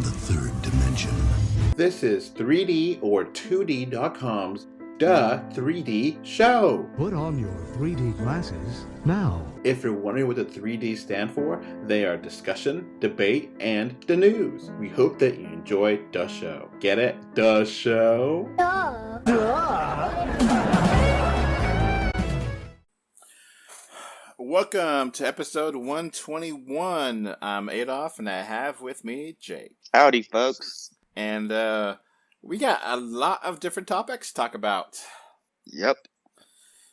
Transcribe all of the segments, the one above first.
the third dimension. This is 3D or 2D.com's Duh 3D Show. Put on your 3D glasses now. If you're wondering what the 3D stand for, they are discussion, debate, and the news. We hope that you enjoy the show. Get it? The show? Duh. Welcome to episode 121. I'm Adolf, and I have with me Jake. Howdy, folks. And we got a lot of different topics to talk about. Yep.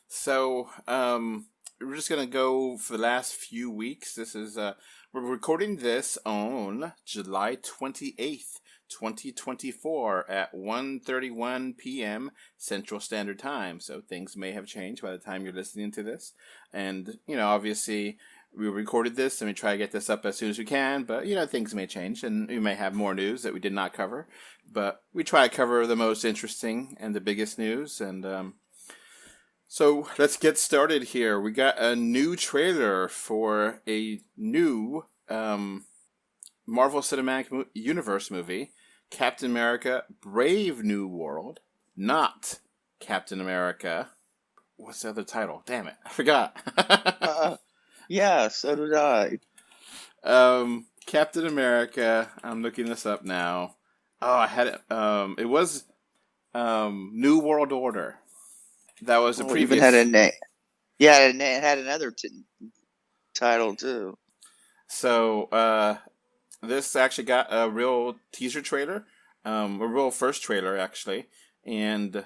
So, we're just going to go for the last few weeks. This is, we're recording this on July 28th, 2024 at 1:31 p.m. Central Standard Time. So things may have changed by the time you're listening to this. And, you know, obviously we recorded this and we try to get this up as soon as we can, but, you know, things may change and we may have more news that we did not cover. But we try to cover the most interesting and the biggest news. And so let's get started here. We got a new trailer for a new Marvel Cinematic Universe movie, Captain America Brave New World, not Captain America. What's the other title? Damn it, I forgot. Yeah, so did I. Captain America, I'm looking this up now. Oh, I had it. It was New World Order. That was the previous. Even had a name. Yeah, it had another title too. So, this actually got a real teaser trailer, a real first trailer actually, and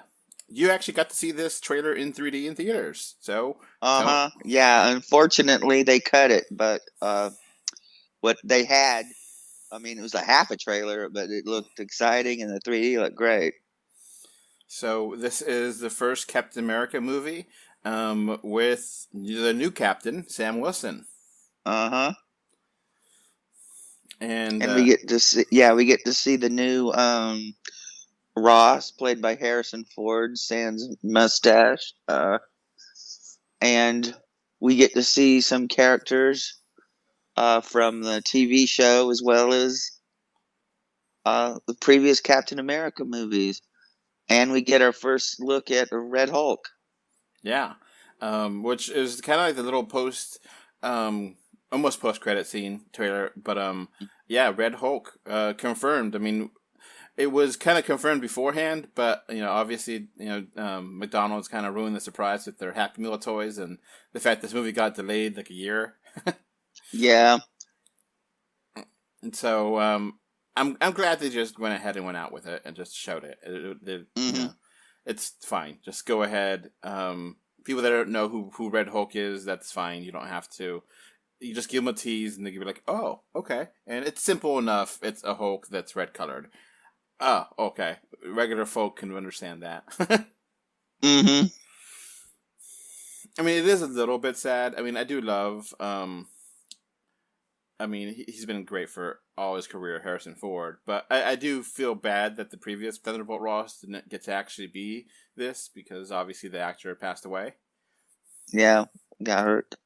you actually got to see this trailer in 3D in theaters. So, yeah. Unfortunately, they cut it, but what they had, I mean, it was a half a trailer, but it looked exciting, and the 3D looked great. So this is the first Captain America movie with the new Captain, Sam Wilson. And And we get to see the new Ross, played by Harrison Ford, sans mustache, and we get to see some characters from the TV show as well as the previous Captain America movies. And we get our first look at Red Hulk. Yeah, which is kind of like the little almost post-credit scene trailer. But yeah, Red Hulk confirmed. I mean, it was kind of confirmed beforehand, but you know, obviously, you know, McDonald's kind of ruined the surprise with their Happy Meal toys and the fact this movie got delayed like a year. Yeah. And so I'm glad they just went ahead and went out with it and just showed it. You know, it's fine. Just go ahead. People that don't know who Red Hulk is, that's fine. You don't have to. You just give them a tease and they give you like, oh, okay. And it's simple enough. It's a Hulk that's red colored. Oh, okay. Regular folk can understand that. I mean, it is a little bit sad. I mean, I do love. I mean, he's been great for all his career, Harrison Ford. But I do feel bad that the previous Thunderbolt Ross didn't get to actually be this because obviously the actor passed away. Yeah, got hurt.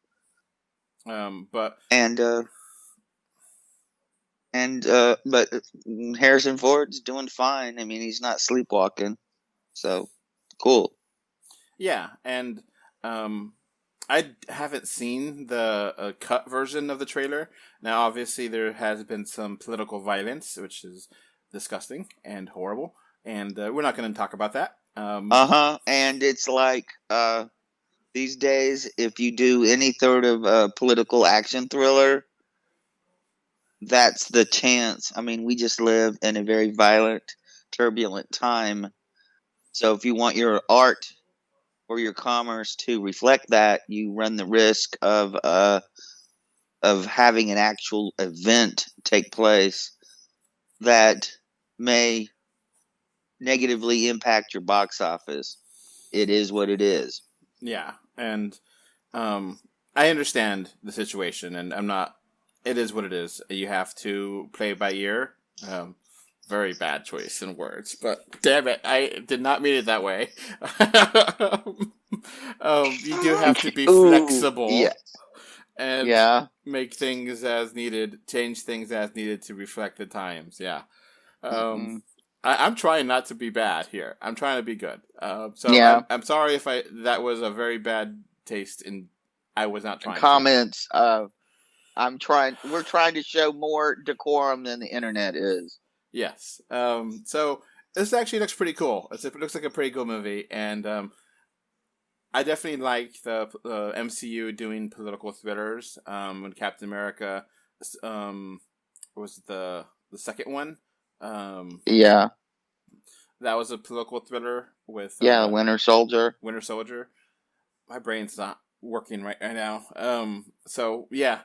But Harrison Ford's doing fine. I mean, he's not sleepwalking, so cool. Yeah, and I haven't seen the cut version of the trailer. Now, obviously, there has been some political violence, which is disgusting and horrible, and we're not going to talk about that. And it's like these days, if you do any sort of political action thriller, that's the chance. I mean, we just live in a very violent, turbulent time. So if you want your art or your commerce to reflect that, you run the risk of having an actual event take place that may negatively impact your box office. It is what it is. Yeah, and I understand the situation, and I'm not. It is what it is. You have to play by ear. Very bad choice in words, but damn it, I did not mean it that way. You do have to be flexible. Yeah. and Yeah. make things as needed, change things as needed to reflect the times. Yeah. Mm-hmm. I'm trying not to be bad here. I'm trying to be good. So Yeah. I'm sorry if that was a very bad taste, and I was not trying to. Comments. We're trying to show more decorum than the internet is. Yes. So this actually looks pretty cool. It looks like a pretty cool movie, and I definitely like the MCU doing political thrillers. When Captain America was the second one. Yeah. That was a political thriller with Yeah. Winter Soldier. Winter Soldier. My brain's not working right now. So yeah,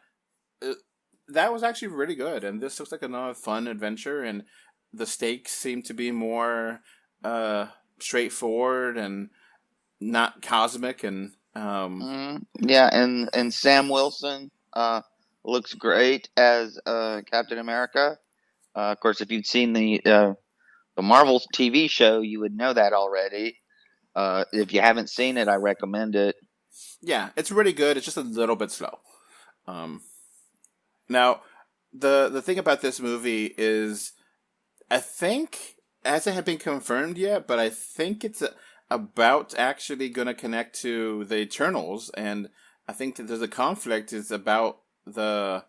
that was actually really good, and this looks like another fun adventure, and the stakes seem to be more straightforward and not cosmic, and Yeah, and Sam Wilson looks great as Captain America. Of course, if you'd seen the Marvel TV show, you would know that already. If you haven't seen it, I recommend it. yeah, it's really good. It's just a little bit slow. Now, the thing about this movie is, I think, it hasn't been confirmed yet, but I think it's about actually going to connect to the Eternals, and I think that there's a conflict. It's about the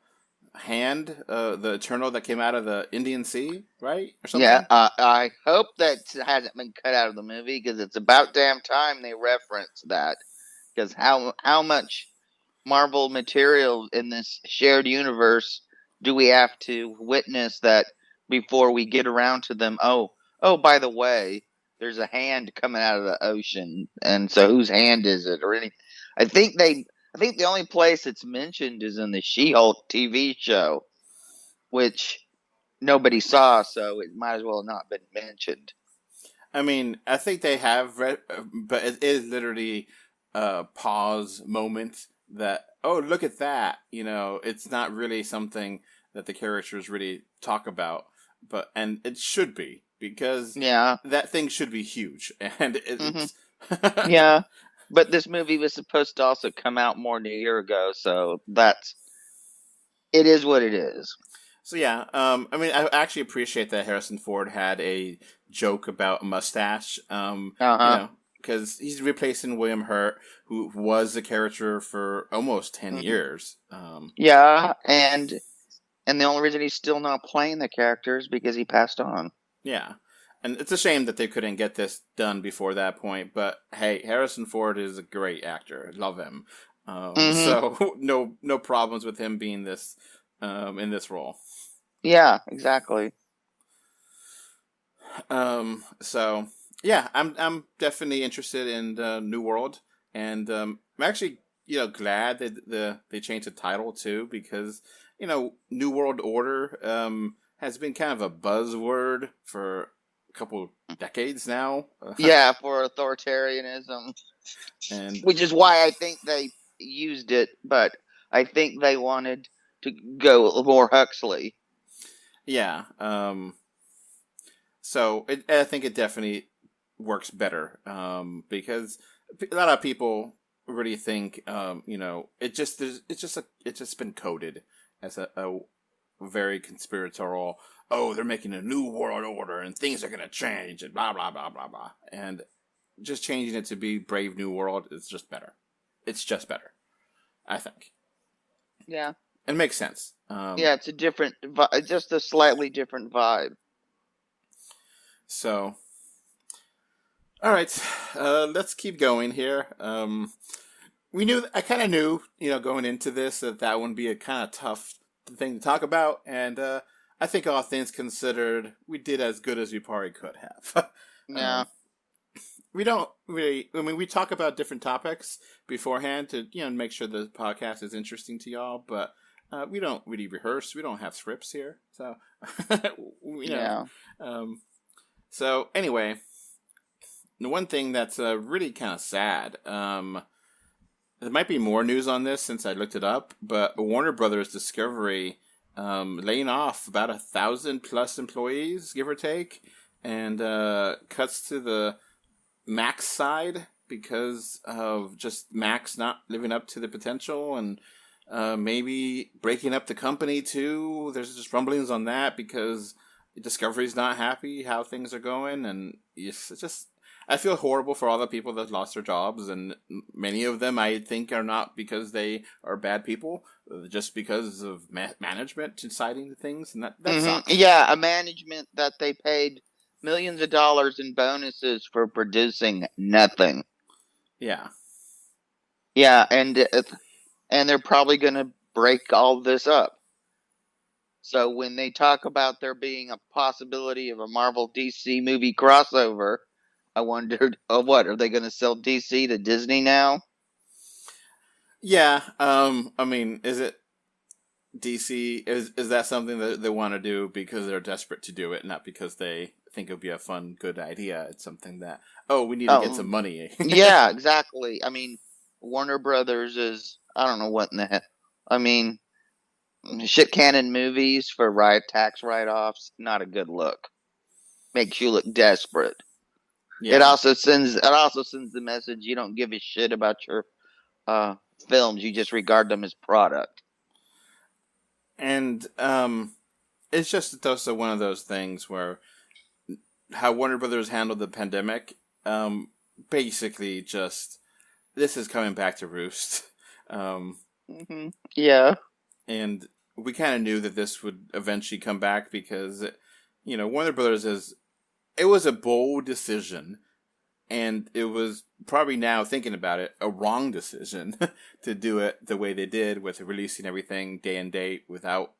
hand, the Eternal that came out of the Indian Sea, right? Or something? Yeah, I hope that hasn't been cut out of the movie because it's about damn time they reference that. Because how much Marvel material in this shared universe do we have to witness that before we get around to them? Oh, by the way, there's a hand coming out of the ocean, and so whose hand is it? Or any? I think the only place it's mentioned is in the She-Hulk TV show, which nobody saw, so it might as well not been mentioned. I mean, I think they have read, but it is literally a pause moment that, oh, look at that. You know, it's not really something that the characters really talk about, and it should be, because that thing should be huge, and it's... Yeah, but this movie was supposed to also come out more than a year ago, so it is what it is. So yeah, I mean, I actually appreciate that Harrison Ford had a joke about mustache. You know, because he's replacing William Hurt, who was the character for almost 10 years. Yeah, and the only reason he's still not playing the character is because he passed on. Yeah, and it's a shame that they couldn't get this done before that point. But hey, Harrison Ford is a great actor. I love him. So no problems with him being this in this role. Yeah, exactly. So yeah, I'm definitely interested in New World, and I'm actually glad that they changed the title too, because New World Order has been kind of a buzzword for a couple decades now. Yeah, for authoritarianism, and which is why I think they used it, but I think they wanted to go more Huxley. Yeah. So I think it definitely works better, because a lot of people really think, it's just been coded as a very conspiratorial. Oh, they're making a new world order and things are gonna change and blah blah blah blah blah, and just changing it to be Brave New World is just better. It's just better, I think. Yeah. It makes sense. Yeah, it's just a slightly different vibe. So, all right, let's keep going here. I kind of knew, going into this that would be a kind of tough thing to talk about, and I think all things considered, we did as good as we probably could have. Yeah. We don't really. I mean, we talk about different topics beforehand to make sure the podcast is interesting to y'all, but. We don't really rehearse. We don't have scripts here, so Yeah. So anyway, the one thing that's really kind of sad. There might be more news on this since I looked it up, but Warner Brothers Discovery laying off about 1,000+ employees, give or take, and cuts to the Max side because of just Max not living up to the potential and. maybe breaking up the company too. There's just rumblings on that because Discovery's not happy how things are going, and it's just I feel horrible for all the people that lost their jobs, and many of them I think are not because they are bad people, just because of management deciding things, and that sucks. Yeah, a management that they paid millions of dollars in bonuses for producing nothing. Yeah. Yeah, and they're probably going to break all this up. So when they talk about there being a possibility of a Marvel DC movie crossover, I wondered, what are they going to sell DC to Disney now? Yeah. I mean, is it DC? Is that something that they want to do because they're desperate to do it, not because they think it would be a fun, good idea? It's something that we need to get some money. Yeah, exactly. I mean, Warner Brothers is I don't know what in the heck. I mean, shit cannon movies for tax write-offs, not a good look. Makes you look desperate. Yeah. It also sends the message you don't give a shit about your films. You just regard them as product. And it's just also one of those things where how Warner Brothers handled the pandemic, basically just this is coming back to roost. Yeah. And we kind of knew that this would eventually come back because, Warner Brothers it was a bold decision, and it was probably now thinking about it, a wrong decision to do it the way they did with releasing everything day and date without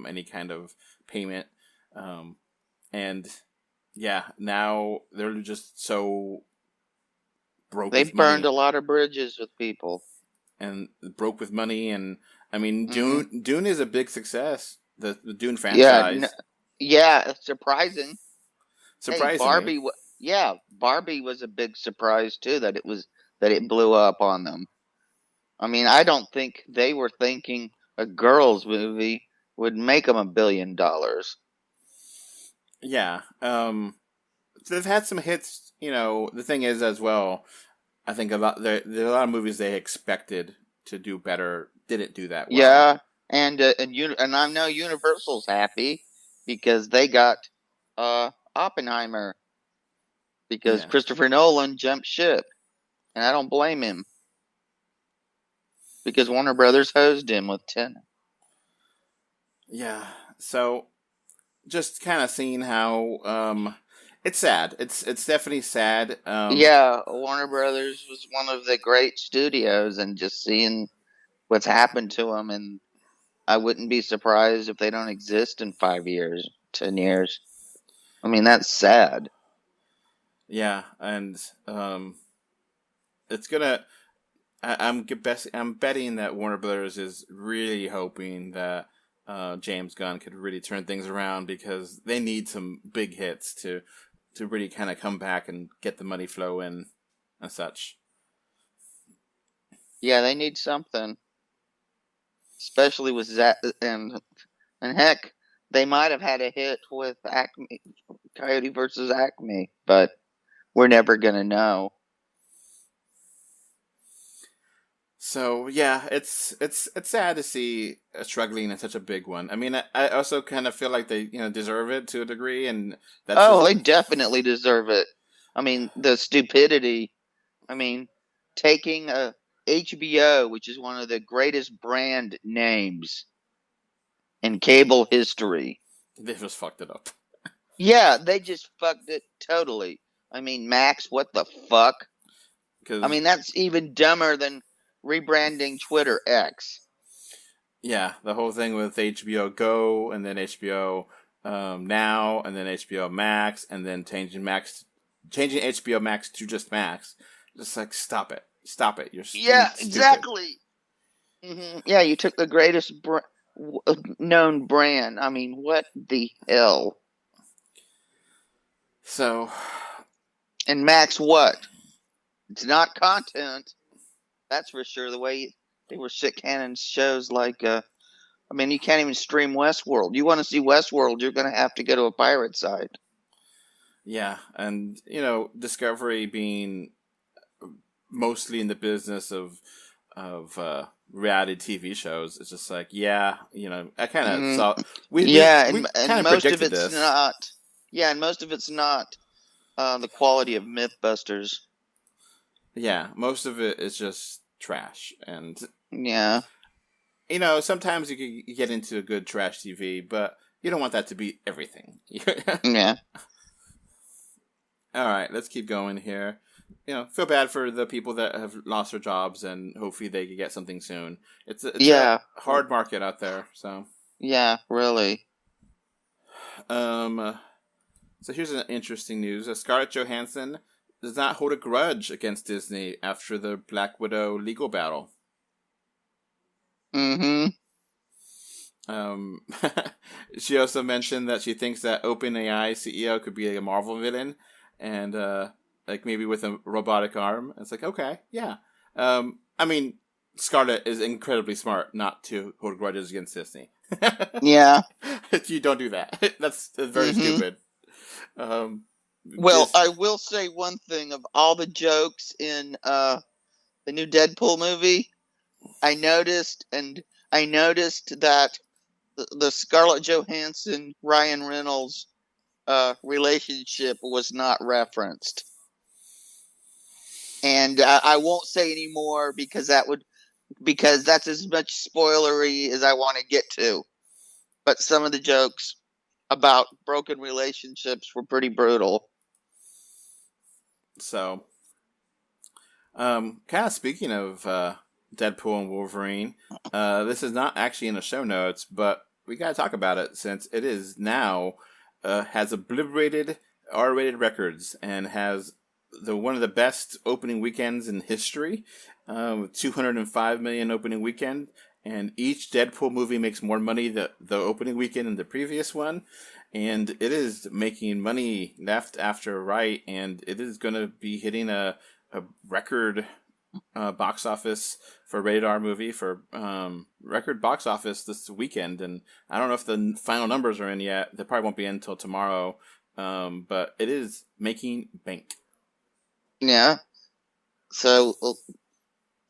any kind of payment. And yeah, now they're just so broke. They've burned a lot of bridges with people. And broke with money, and I mean, Dune is a big success. The Dune franchise. Yeah, it's surprising. Surprisingly. Barbie was a big surprise too that it blew up on them. I mean, I don't think they were thinking a girls' movie would make them $1 billion. Yeah, they've had some hits. The thing is as well. I think there are a lot of movies they expected to do better didn't do that well. Yeah, and I know Universal's happy because they got Oppenheimer because Christopher Nolan jumped ship, and I don't blame him because Warner Brothers hosed him with Tenet. Yeah, so just kind of seeing how it's sad. It's definitely sad. Warner Brothers was one of the great studios, and just seeing what's happened to them, and I wouldn't be surprised if they don't exist in 5 years, 10 years. I mean, that's sad. Yeah, and it's gonna. I'm betting that Warner Brothers is really hoping that James Gunn could really turn things around because they need some big hits to really kind of come back and get the money flow in and such. Yeah, they need something, especially with Zach and heck, they might have had a hit with Acme, Coyote versus Acme, but we're never gonna know. So yeah, it's sad to see struggling in such a big one. I mean, I also kind of feel like they deserve it to a degree, and they definitely deserve it. I mean, the stupidity. I mean, taking a HBO, which is one of the greatest brand names in cable history, they just fucked it up. Yeah, they just fucked it totally. I mean, Max, what the fuck? I mean, that's even dumber than rebranding Twitter X. Yeah, the whole thing with HBO Go and then HBO Now and then HBO Max and then changing HBO Max to just Max. Just like stop it, you're stupid. Exactly. Yeah, you took the greatest known brand. I mean, what the hell? So, and Max, what? It's not content. That's for sure. The way they were shit cannon shows like, I mean, you can't even stream Westworld. You want to see Westworld, you're going to have to go to a pirate site. Yeah, and, Discovery being mostly in the business of Mm-hmm. reality TV shows. It's just like, yeah, I kind of Mm-hmm. saw we Yeah, we and kind of most of predicted it's this. not. Yeah, and most of it's not the quality of MythBusters. Yeah, most of it is just trash, and Yeah. sometimes you can get into a good trash TV, but you don't want that to be everything. Yeah. All right, let's keep going here. Feel bad for the people that have lost their jobs, and hopefully they can get something soon. It's a Yeah. hard market out there. So, Yeah, really. so here's an interesting news: Scarlett Johansson does not hold a grudge against Disney after the Black Widow legal battle. Mm-hmm. She also mentioned that she thinks that OpenAI CEO could be a Marvel villain, and like maybe with a robotic arm. It's like, okay, yeah. I mean, Scarlett is incredibly smart not to hold grudges against Disney. Yeah. You don't do that. That's very Mm-hmm. stupid. Well, I will say one thing. Of all the jokes in the new Deadpool movie, I noticed that the Scarlett Johansson Ryan Reynolds relationship was not referenced, and I won't say any more because that's as much spoilery as I want to get to. But some of the jokes about broken relationships were pretty brutal. So, kind of speaking of Deadpool and Wolverine, this is not actually in the show notes, but we gotta talk about it since it is now has obliterated R-rated records and has one of the best opening weekends in history, with 205 million opening weekend. And each Deadpool movie makes more money the opening weekend than the previous one. And it is making money left after right. And it is going to be hitting a record box office for a rated R movie for record box office this weekend. And I don't know if the final numbers are in yet. They probably won't be in until tomorrow. But it is making bank. Yeah. So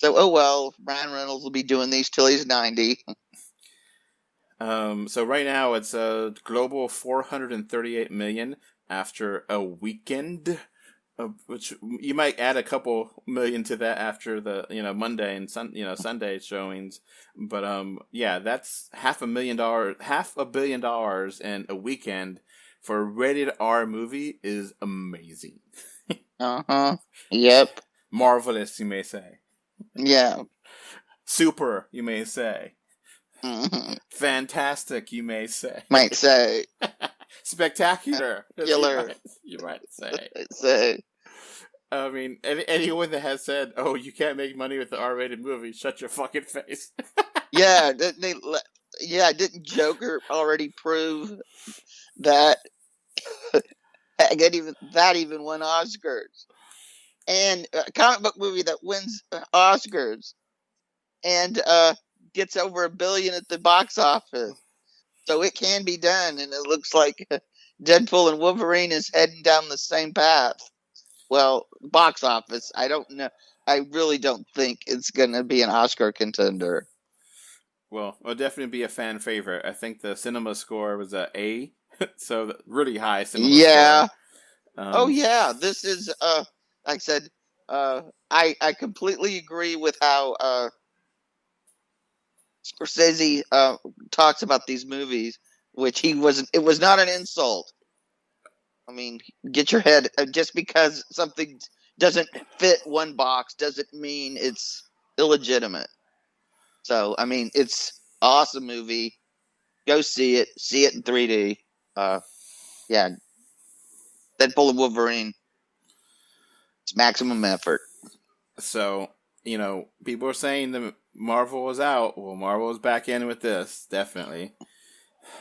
oh well, Ryan Reynolds will be doing these till he's 90. So right now it's a global 438 million after a weekend, which you might add a couple million to that after the Monday and Sunday showings, but yeah, that's $500 million in a weekend for a rated R movie is amazing. Yep. Marvelous, you may say. Yeah. Super, you may say. Mm-hmm. Fantastic, you may say. Might say. Spectacular, Killer. you might say. Say. I mean, anyone that has said, "Oh, you can't make money with the R-rated movie," shut your fucking face. Yeah. Didn't Joker already prove that that even won Oscars? And a comic book movie that wins Oscars and gets over $1 billion at the box office. So it can be done, and it looks like Deadpool and Wolverine is heading down the same path. Well, box office, I don't know. I really don't think it's going to be an Oscar contender. Well, it'll definitely be a fan favorite. I think the cinema score was a A, so really high cinema Yeah. score. Oh yeah, this is like I said, I completely agree with how Scorsese talks about these movies, which it was not an insult. I mean, get your head, just because something doesn't fit one box doesn't mean it's illegitimate. So, I mean, it's an awesome movie. Go see it in 3D. Yeah, Deadpool and Wolverine. It's maximum effort. So, people are saying that Marvel is out. Well, Marvel is back in with this, definitely.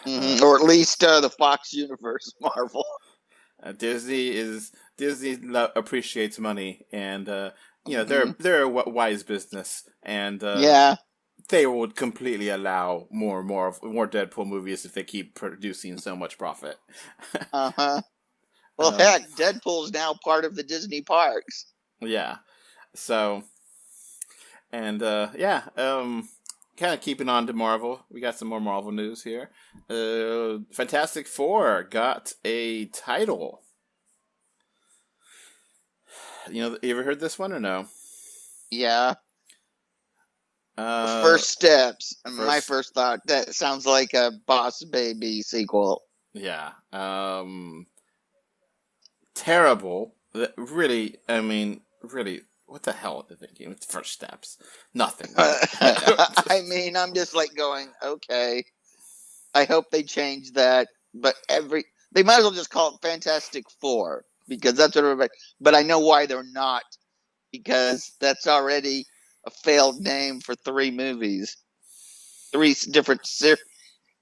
Mm-hmm. Or at least the Fox Universe Marvel. Disney appreciates money, and they're a wise business, and yeah, they would completely allow more Deadpool movies if they keep producing so much profit. Well, heck, Deadpool's now part of the Disney parks. Yeah. So, And yeah, kind of keeping on to Marvel. We got some more Marvel news here. Fantastic Four got a title. You ever heard this one or no? Yeah. First Steps. My first thought, that sounds like a Boss Baby sequel. Yeah. Terrible. Really, I mean, really, what the hell are they thinking with First Steps? Nothing. I mean, I'm just like going, okay. I hope they change that. But they might as well just call it Fantastic Four, because that's what everybody. But I know why they're not, because that's already a failed name for 3 movies, 3 different series,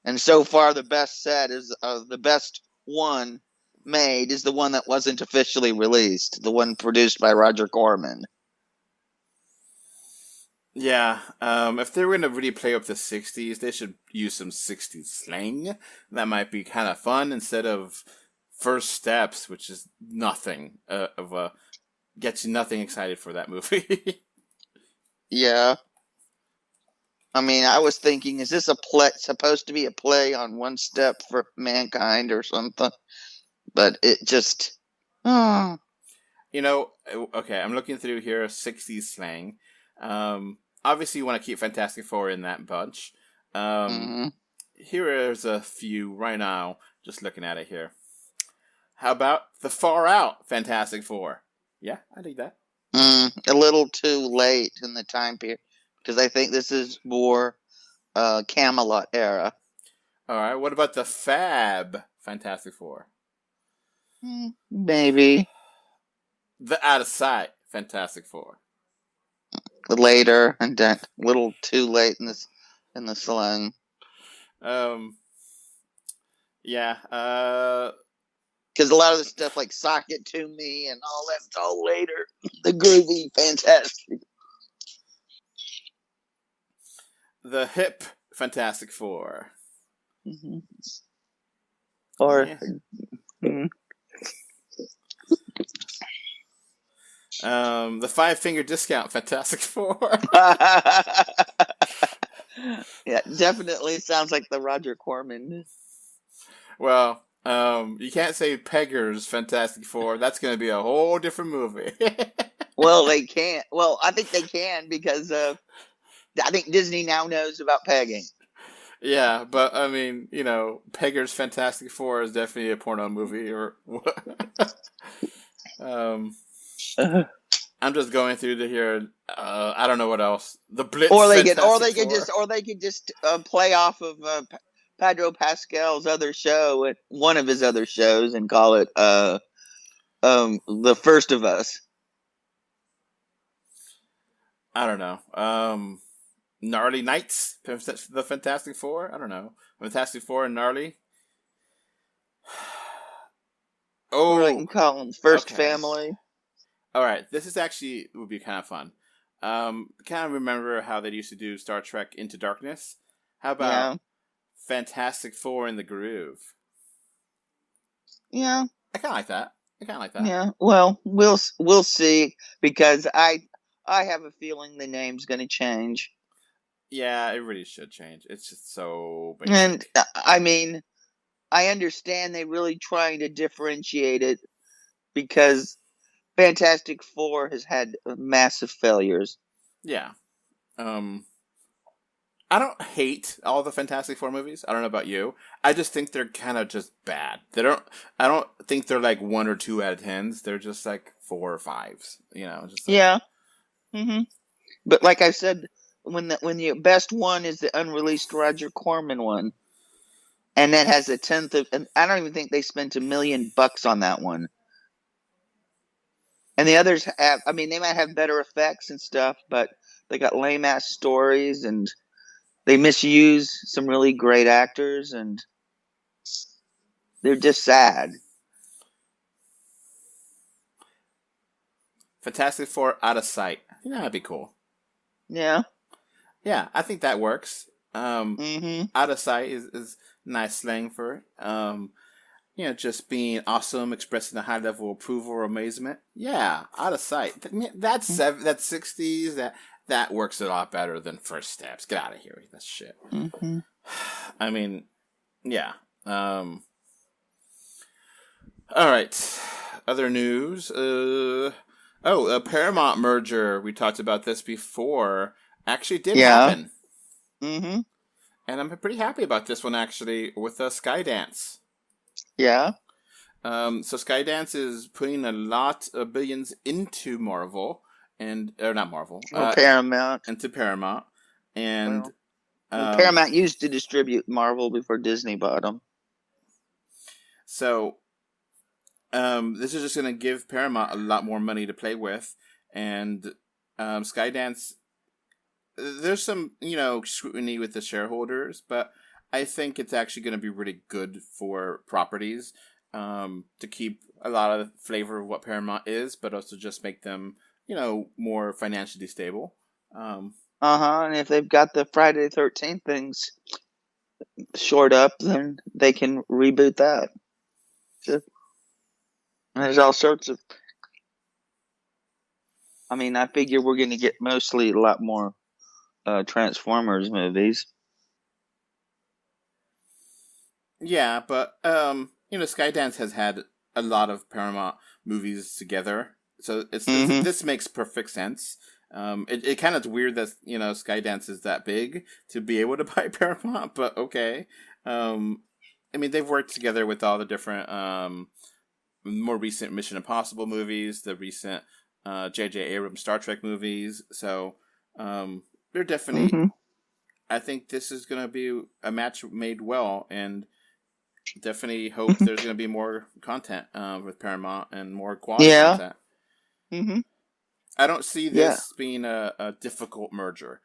and so far the best set is the best one made is the one that wasn't officially released, the one produced by Roger Corman. Yeah, if they were going to really play up the 60s, they should use some 60s slang. That might be kind of fun instead of First Steps, which is nothing gets you nothing excited for that movie. Yeah. I mean, I was thinking, is this supposed to be a play on One Step for Mankind or something? But it just... okay, I'm looking through here, 60s slang. Obviously, you want to keep Fantastic Four in that bunch. Here's a few right now, just looking at it here. How about the Far Out Fantastic Four? Yeah, I think that. A little too late in the time period, because I think this is more Camelot era. All right, what about the Fab Fantastic Four? Maybe. The Out of Sight Fantastic Four. Later, and then a little too late in the slang. Yeah. Because a lot of the stuff like Sock It To Me and all that's all later. The groovy, fantastic. The Hip Fantastic Four. Mm-hmm. Or... Yeah. Mm-hmm. The 5 Finger Discount Fantastic Four. Yeah, definitely sounds like the Roger Corman. Well, you can't say Peggers Fantastic Four. That's going to be a whole different movie. Well, they can't. Well, I think they can, because I think Disney now knows about pegging. Yeah, but I mean, Peggers Fantastic Four is definitely a porno movie, or I'm just going through to here. I don't know what else. The Blitz, or they could just play off of Pedro Pascal's other show, one of his other shows, and call it The First of Us. I don't know. Gnarly Knights, the Fantastic Four. I don't know. Fantastic Four and Gnarly. Or I can call them First Family. All right, this is actually would be kind of fun. Kind of remember how they used to do Star Trek Into Darkness. How about Fantastic Four in the Groove? Yeah, I kind of like that. Yeah, well, we'll see, because I have a feeling the name's going to change. Yeah, it really should change. It's just so basic. And I mean, I understand they really trying to differentiate it, because Fantastic Four has had massive failures. Yeah. I don't hate all the Fantastic Four movies. I don't know about you. I just think they're kind of just bad. I don't think they're like 1 or 2 out of 10s. They're just like 4 or 5s. Just like, yeah. Mm-hmm. But like I said, when the best one is the unreleased Roger Corman one, and that has a tenth of, and I don't even think they spent $1 million on that one. And the others have, I mean, they might have better effects and stuff, but they got lame ass stories, and they misuse some really great actors, and they're just sad. Fantastic Four Out of Sight. I think that'd be cool. Yeah. Yeah, I think that works. Mm-hmm. Out of sight is nice slang for it. Just being awesome, expressing a high level of approval or amazement. Yeah, out of sight. That's 60s. that works a lot better than First Steps. Get out of here with that shit. Mm-hmm. I mean, yeah. All right. Other news. A Paramount merger. We talked about this before. Actually did happen. Mm-hmm. And I'm pretty happy about this one, actually, with Skydance. Yeah. So Skydance is putting a lot of billions into Marvel, or not Marvel. Paramount. Into Paramount. And Paramount used to distribute Marvel before Disney bought them. So this is just going to give Paramount a lot more money to play with. And Skydance, there's some, scrutiny with the shareholders, but I think it's actually going to be really good for properties to keep a lot of the flavor of what Paramount is, but also just make them, more financially stable. And if they've got the Friday the 13th things shored up, then they can reboot that. So, there's all sorts of... I mean, I figure we're going to get mostly a lot more Transformers movies. Yeah, but, Skydance has had a lot of Paramount movies together, so this makes perfect sense. It kind of weird that, Skydance is that big to be able to buy Paramount, but okay. I mean, they've worked together with all the different, more recent Mission Impossible movies, the recent J.J. Abrams Star Trek movies, so they're definitely... I think this is going to be a match made well, and definitely hope there's going to be more content with Paramount and more quality content. Mm-hmm. I don't see this being a difficult merger.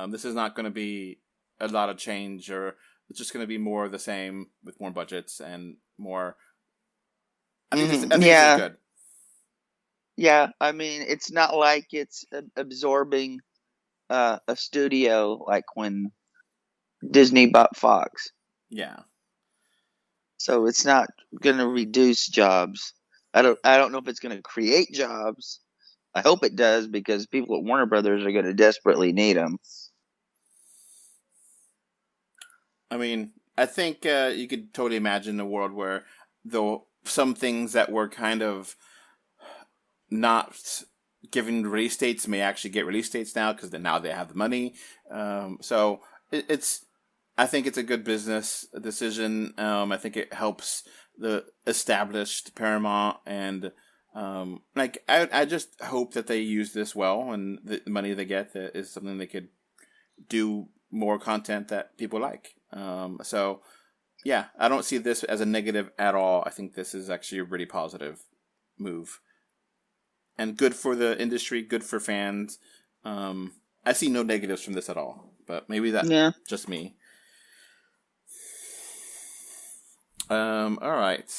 This is not going to be a lot of change, or it's just going to be more of the same with more budgets and more... I think this is good. Yeah, I mean, it's not like it's absorbing a studio like when Disney bought Fox. Yeah. So it's not going to reduce jobs. I don't know if it's going to create jobs. I hope it does, because people at Warner Brothers are going to desperately need them. I mean, I think you could totally imagine a world where some things that were kind of not given release dates may actually get release dates now, because now they have the money. So I think it's a good business decision. I think it helps the established Paramount, and I just hope that they use this well, and the money they get is something they could do more content that people like. So yeah, I don't see this as a negative at all. I think this is actually a really positive move, and good for the industry, good for fans. I see no negatives from this at all, but maybe that's just me. All right.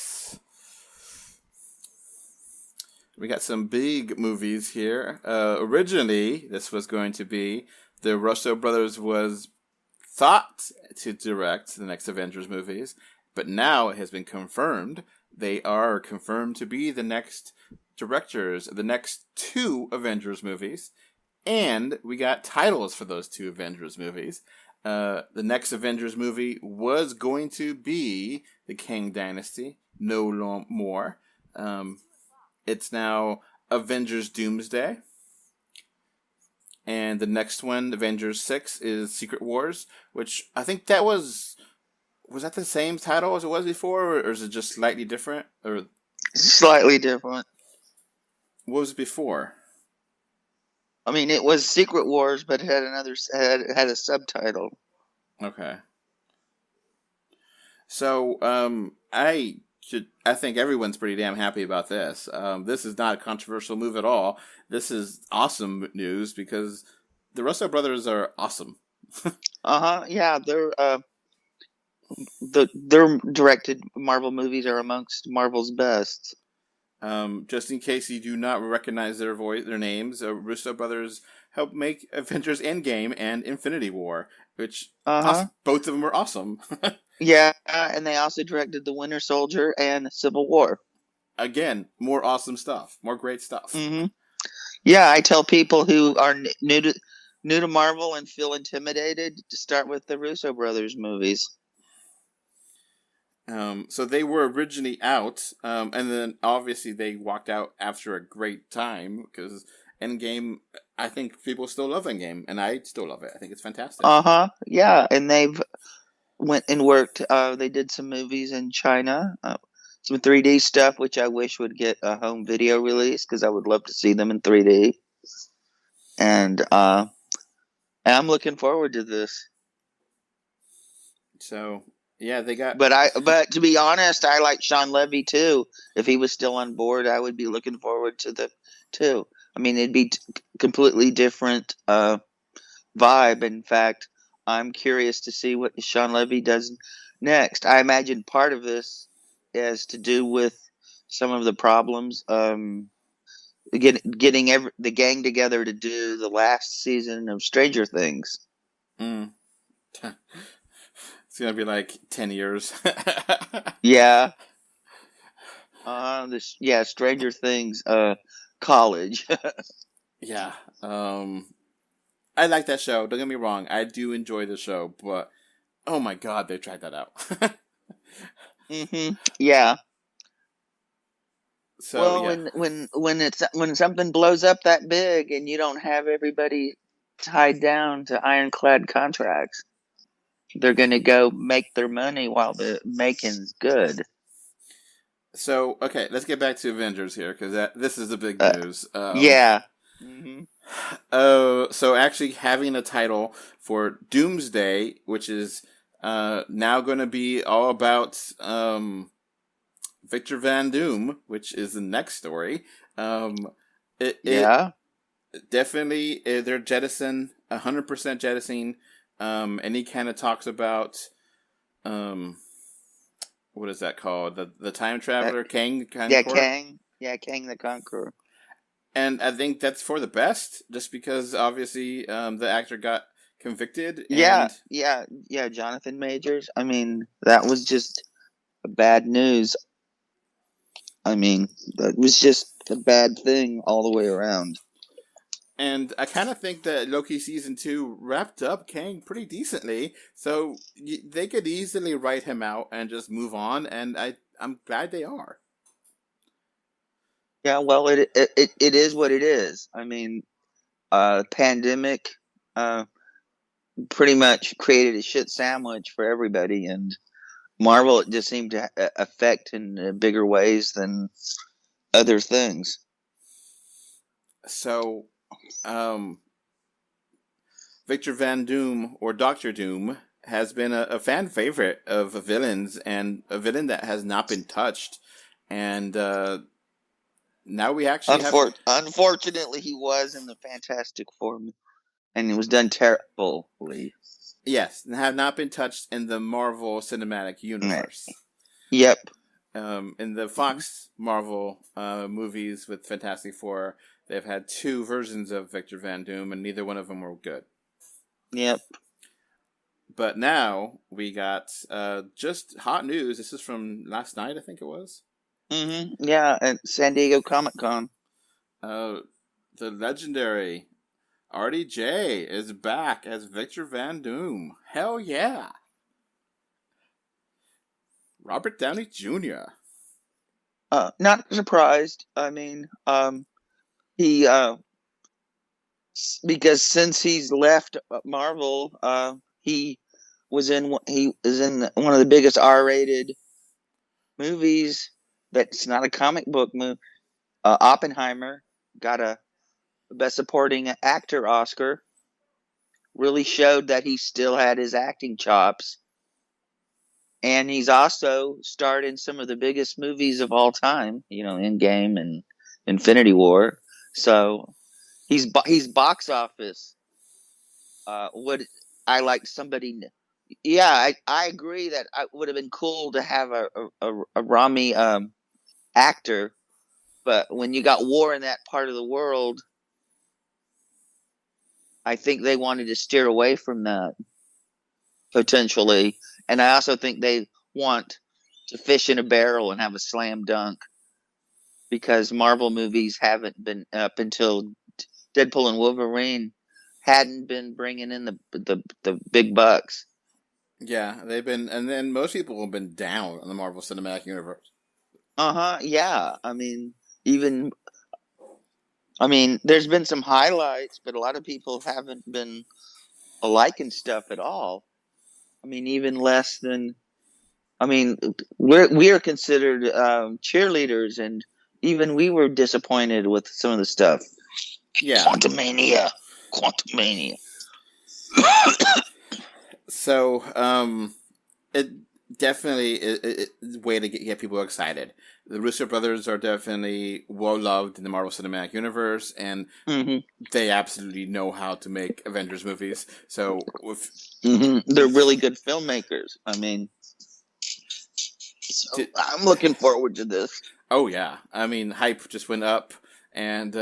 We got some big movies here. Originally, this was going to be the Russo brothers was thought to direct the next Avengers movies, but now it has been confirmed they are confirmed to be the next directors of the next 2 Avengers movies, and we got titles for those 2 Avengers movies. The next Avengers movie was going to be the Kang Dynasty, no more. It's now Avengers Doomsday. And the next one, Avengers 6, is Secret Wars, which I think that was that the same title as it was before, or is it just slightly different? Or slightly different. What was it before? I mean, it was Secret Wars, but it had had a subtitle. Okay. So, I think everyone's pretty damn happy about this. This is not a controversial move at all. This is awesome news, because the Russo brothers are awesome. Yeah, their directed Marvel movies are amongst Marvel's best. Just in case you do not recognize their names, Russo brothers helped make Avengers Endgame and Infinity War, which both of them were awesome. Yeah, and they also directed The Winter Soldier and Civil War. Again, more awesome stuff, more great stuff. Mm-hmm. Yeah, I tell people who are new to new to Marvel and feel intimidated to start with the Russo brothers movies. So they were originally out, and then obviously they walked out after a great time because Endgame. I think people still love Endgame, and I still love it. I think it's fantastic. Yeah, and they've went and worked. They did some movies in China, some 3D stuff, which I wish would get a home video release because I would love to see them in 3D. And I'm looking forward to this. So yeah, they got. But to be honest, I like Sean Levy too. If he was still on board, I would be looking forward to the too. I mean, it'd be completely different vibe. In fact, I'm curious to see what Sean Levy does next. I imagine part of this has to do with some of the problems. Getting the gang together to do the last season of Stranger Things. Mm. It's gonna be like 10 years. Yeah. Stranger Things, college. Yeah. I like that show. Don't get me wrong. I do enjoy the show, but oh my god, they tried that out. Yeah. So well, when something blows up that big and you don't have everybody tied down to ironclad contracts, they're going to go make their money while the making's good. So okay, let's get back to Avengers here because this is the big news. Yeah. So actually having a title for Doomsday, which is now going to be all about Victor Van Doom, which is the next story. Definitely they're 100% jettisoning any kind of talks about what is that called? The time traveler, Kang the Conqueror? Kang the Conqueror. And I think that's for the best, just because obviously the actor got convicted. Jonathan Majors. I mean, that was just bad news. I mean, that was just a bad thing all the way around. And I kind of think that Loki Season 2 wrapped up Kang pretty decently, so they could easily write him out and just move on, and I'm glad they are. Yeah, well, it is what it is. I mean, pandemic pretty much created a shit sandwich for everybody, and Marvel just seemed to affect in bigger ways than other things. So, Victor Van Doom, or Doctor Doom, has been a fan favorite of villains, and a villain that has not been touched. And now we actually Unfortunately, he was in the Fantastic Four, and it was done terribly. Yes, and have not been touched in the Marvel Cinematic Universe. Yep. In the Fox Marvel movies with Fantastic Four, they've had 2 versions of Victor Van Doom, and neither one of them were good. Yep. But now we got just hot news. This is from last night, I think it was. Yeah, at San Diego Comic-Con. The legendary RDJ is back as Victor Van Doom. Hell yeah! Robert Downey Jr. Not surprised. I mean, he because since he's left Marvel, he is in one of the biggest R-rated movies that's not a comic book movie. Oppenheimer got a Best Supporting Actor Oscar. Really showed that he still had his acting chops. And he's also starred in some of the biggest movies of all time, Endgame and Infinity War. So he's box office. Would I like somebody? Yeah, I agree that it would have been cool to have a Rami actor, but when you got war in that part of the world, I think they wanted to steer away from that potentially, and I also think they want to fish in a barrel and have a slam dunk because Marvel movies haven't been up until Deadpool and Wolverine hadn't been bringing in the big bucks. Yeah, they've been, and then most people have been down on the Marvel Cinematic Universe. Yeah. There's been some highlights, but a lot of people haven't been liking stuff at all. Even less than. We are considered cheerleaders, and even we were disappointed with some of the stuff. Yeah, Quantumania. So, it definitely is a way to get people excited. The Russo brothers are definitely well loved in the Marvel Cinematic Universe, and they absolutely know how to make Avengers movies. So, they're really good filmmakers. I'm looking forward to this. Oh yeah, hype just went up, and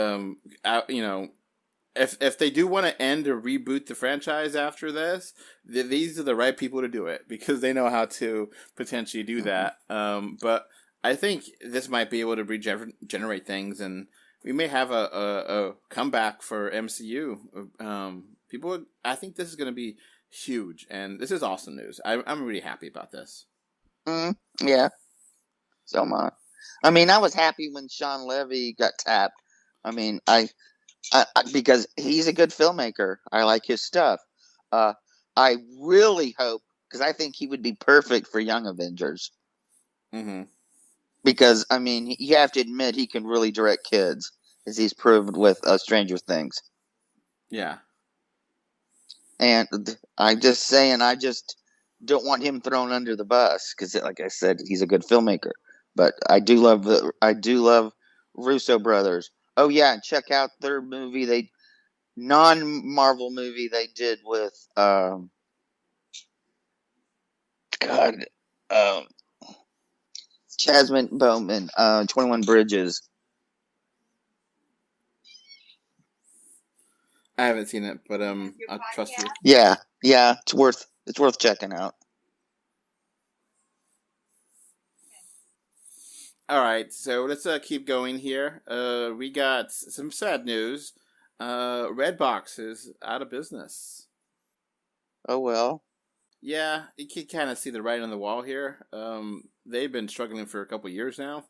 if they do want to end or reboot the franchise after this, these are the right people to do it because they know how to potentially do that. But I think this might be able to regenerate things, and we may have a comeback for MCU. I think this is going to be huge, and this is awesome news. I'm really happy about this. Yeah, so am I. I was happy when Sean Levy got tapped. Because he's a good filmmaker. I like his stuff. I really hope, because I think he would be perfect for Young Avengers. Because, you have to admit he can really direct kids, as he's proved with Stranger Things. Yeah. And I'm just saying, I just don't want him thrown under the bus, because, like I said, he's a good filmmaker. But I do love Russo brothers. Oh yeah, and check out their movie, non-Marvel movie they did with Chasman Bowman, 21 Bridges. I haven't seen it, but I'll trust you. Yeah, it's worth checking out. All right, so let's keep going here. We got some sad news. Redbox is out of business. Oh well. Yeah, you can kind of see the writing on the wall here. They've been struggling for a couple years now.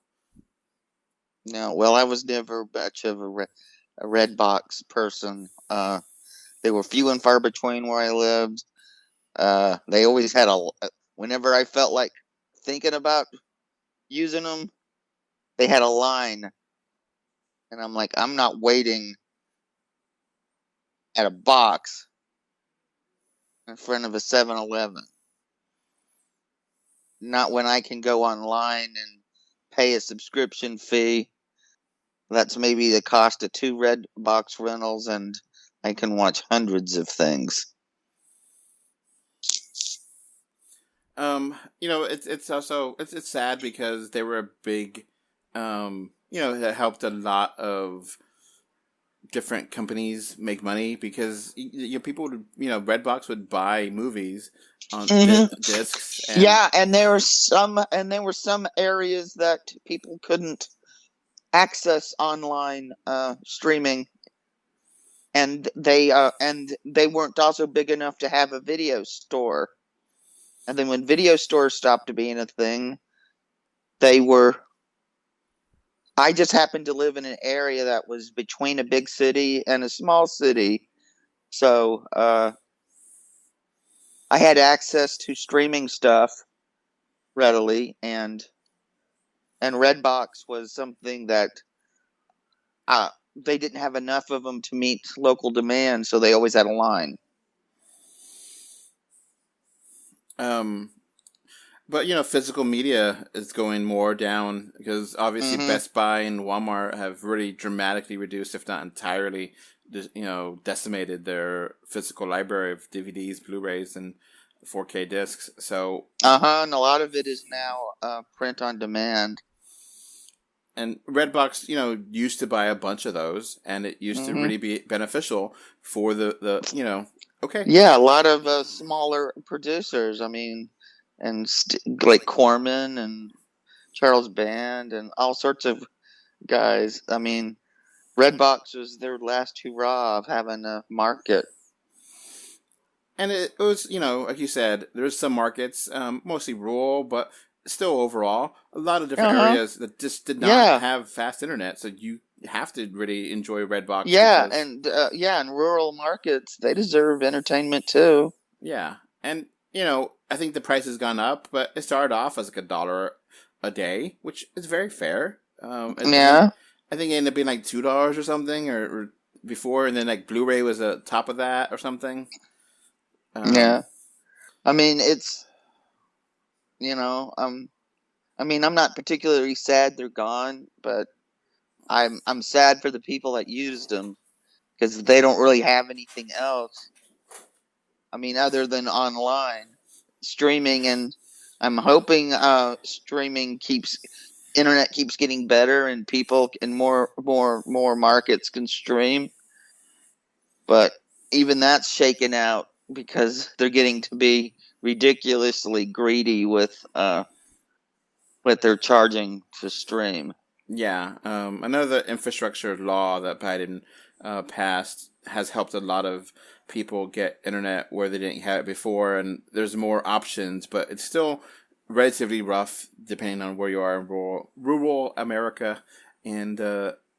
No, well, I was never much of a Redbox person. They were few and far between where I lived. They always had whenever I felt like thinking about using them, they had a line, and I'm like, I'm not waiting at a box in front of a 7-Eleven. Not when I can go online and pay a subscription fee. That's maybe the cost of 2 Redbox rentals, and I can watch hundreds of things. It's also it's sad because they were a big, that helped a lot of different companies make money because people would, Redbox would buy movies on discs. And there were some areas that people couldn't access online streaming, and they weren't also big enough to have a video store. And then when video stores stopped being a thing, I just happened to live in an area that was between a big city and a small city. So I had access to streaming stuff readily, and Redbox was something that they didn't have enough of them to meet local demand, so they always had a line. But physical media is going more down because obviously Best Buy and Walmart have really dramatically reduced, if not entirely, decimated their physical library of DVDs, Blu-rays, and 4K discs. So and a lot of it is now print on demand. And Redbox, used to buy a bunch of those, and it used to really be beneficial for the. Okay. Yeah, a lot of smaller producers. And like Corman and Charles Band and all sorts of guys. Redbox was their last hurrah of having a market. And it was, like you said, there's some markets, mostly rural, but still overall, a lot of different Uh-huh. areas that just did not Yeah. have fast internet. So you have to really enjoy Redbox Yeah, because, and rural markets, they deserve entertainment too. yeah. And, I think the price has gone up, but it started off as like $1 a day, which is very fair. Yeah. I think it ended up being like $2 or something, or before, and then like Blu-ray was at top of that or something. Yeah. I mean, it's, you know, I'm not particularly sad they're gone, but I'm sad for the people that used them because they don't really have anything else. I mean, other than online streaming, and I'm hoping internet keeps getting better and people and more markets can stream. But even that's shaken out because they're getting to be ridiculously greedy with what they're charging to stream. Yeah, I know the infrastructure law that Biden passed has helped a lot of people get internet where they didn't have it before, and there's more options, but it's still relatively rough depending on where you are in rural America, and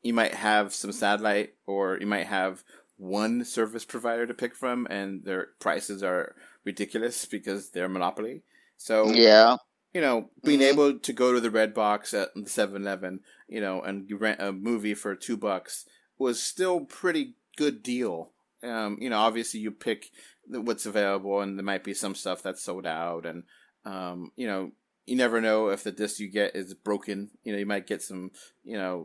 you might have some satellite, or you might have one service provider to pick from, and their prices are ridiculous because they're a monopoly. So Yeah. being Mhm. able to go to the Redbox at the 7-Eleven, and you rent a movie for $2 was still pretty good deal. Obviously you pick what's available, and there might be some stuff that's sold out, and you never know if the disc you get is broken. You might get some,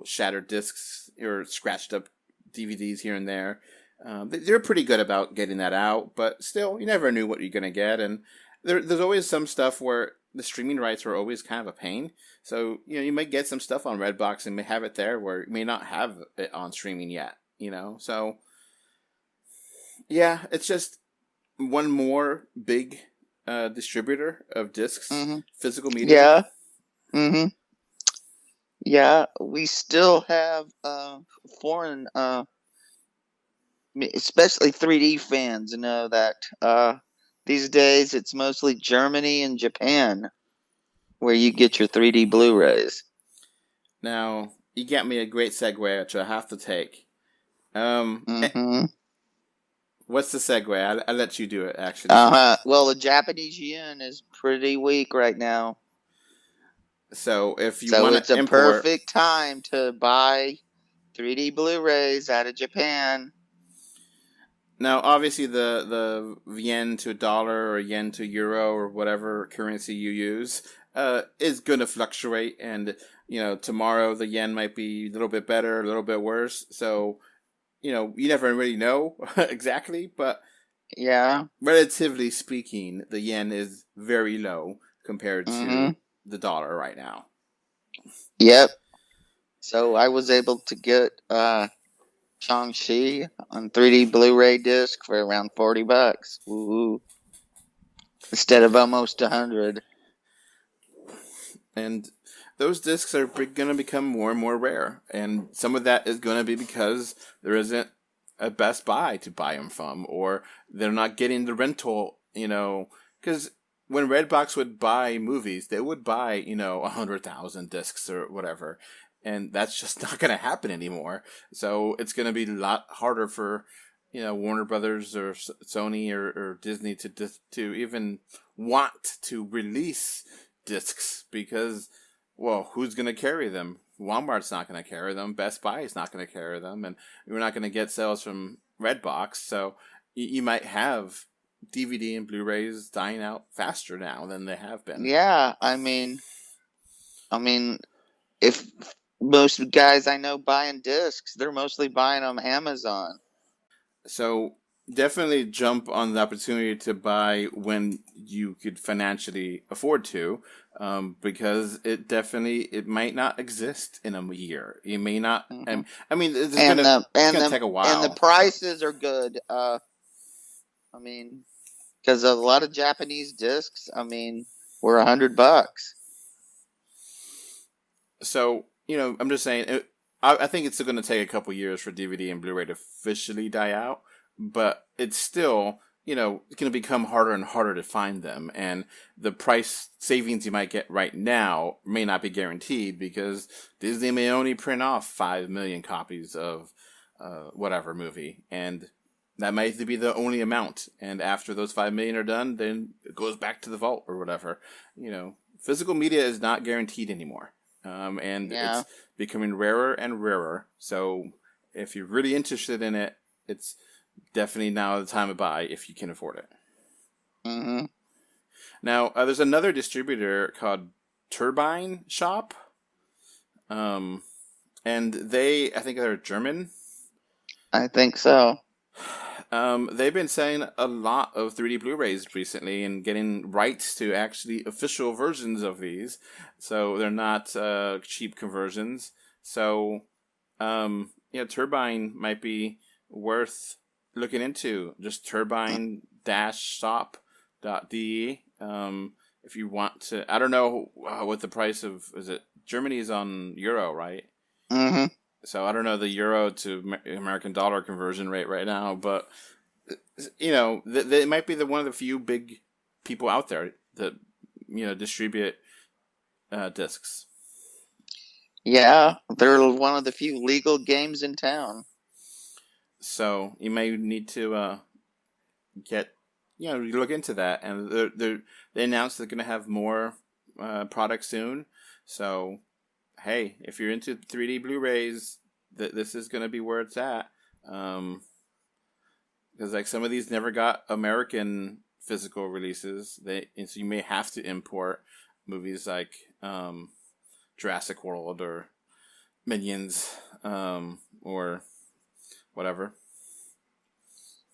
shattered discs or scratched up DVDs here and there. They're pretty good about getting that out, but still, you never knew what you're gonna get, and there's always some stuff where the streaming rights are always kind of a pain. So, you might get some stuff on Redbox and may have it there where you may not have it on streaming yet, So, yeah, it's just one more big distributor of discs, Mhm. physical media. Yeah. Mhm. Yeah, we still have foreign especially 3D fans know that these days it's mostly Germany and Japan where you get your 3D Blu-rays. Now, you get me a great segue, which I have to take. Mm-hmm. What's the segue? I'll let you do it, actually. Well, the Japanese yen is pretty weak right now. So if you So want it's to a import, perfect time to buy 3D Blu-rays out of Japan. now obviously the yen to dollar or yen to euro or whatever currency you use is going to fluctuate, and tomorrow the yen might be a little bit better, a little bit worse. So you never really know exactly, but Yeah. relatively speaking, the yen is very low compared Mm-hmm. to the dollar right now. Yep. So I was able to get Shang-Chi on 3D Blu-ray disc for around $40. Woo-hoo. Instead of almost 100. And those discs are going to become more and more rare. And some of that is going to be because there isn't a Best Buy to buy them from, or they're not getting the rental, because when Redbox would buy movies, they would buy, 100,000 discs or whatever. And that's just not going to happen anymore. So it's going to be a lot harder for, Warner Brothers or Sony or Disney to even want to release discs, because, well, who's going to carry them? Walmart's not going to carry them. Best Buy is not going to carry them, and we're not going to get sales from Redbox. So you might have DVD and Blu-rays dying out faster now than they have been. Yeah, I mean, if most guys I know buying discs, they're mostly buying them Amazon. So definitely jump on the opportunity to buy when you could financially afford to, because it might not exist in a year. You may not. Mm-hmm. I mean, it's And gonna the take a while. and the prices are good. I mean, because a lot of Japanese discs, were $100. So I'm just saying. I think it's going to take a couple years for DVD and Blu-ray to officially die out, but it's still it's going to become harder and harder to find them. And the price savings you might get right now may not be guaranteed because Disney may only print off 5 million copies of whatever movie. And that might be the only amount. And after those 5 million are done, then it goes back to the vault or whatever. Physical media is not guaranteed anymore. And it's becoming rarer and rarer. So if you're really interested in it, it's definitely now the time to buy if you can afford it. Mm-hmm. Now, there's another distributor called Turbine Shop. And I think they're German. I think so. They've been selling a lot of 3D Blu-rays recently and getting rights to actually official versions of these. So they're not cheap conversions. So, Turbine might be worth looking into. Just turbine-shop.de. If you want to, I don't know what the price of, is it, Germany is on euro, right? Mm-hmm. So I don't know the euro to American dollar conversion rate right now, but they might be one of the few big people out there that distribute discs. Yeah, they're one of the few legal games in town. So you may need to look into that, and they announced they're going to have more products soon. So, hey, if you're into 3D Blu-rays, this is going to be where it's at. Because some of these never got American physical releases, and so you may have to import movies like Jurassic World or Minions or whatever.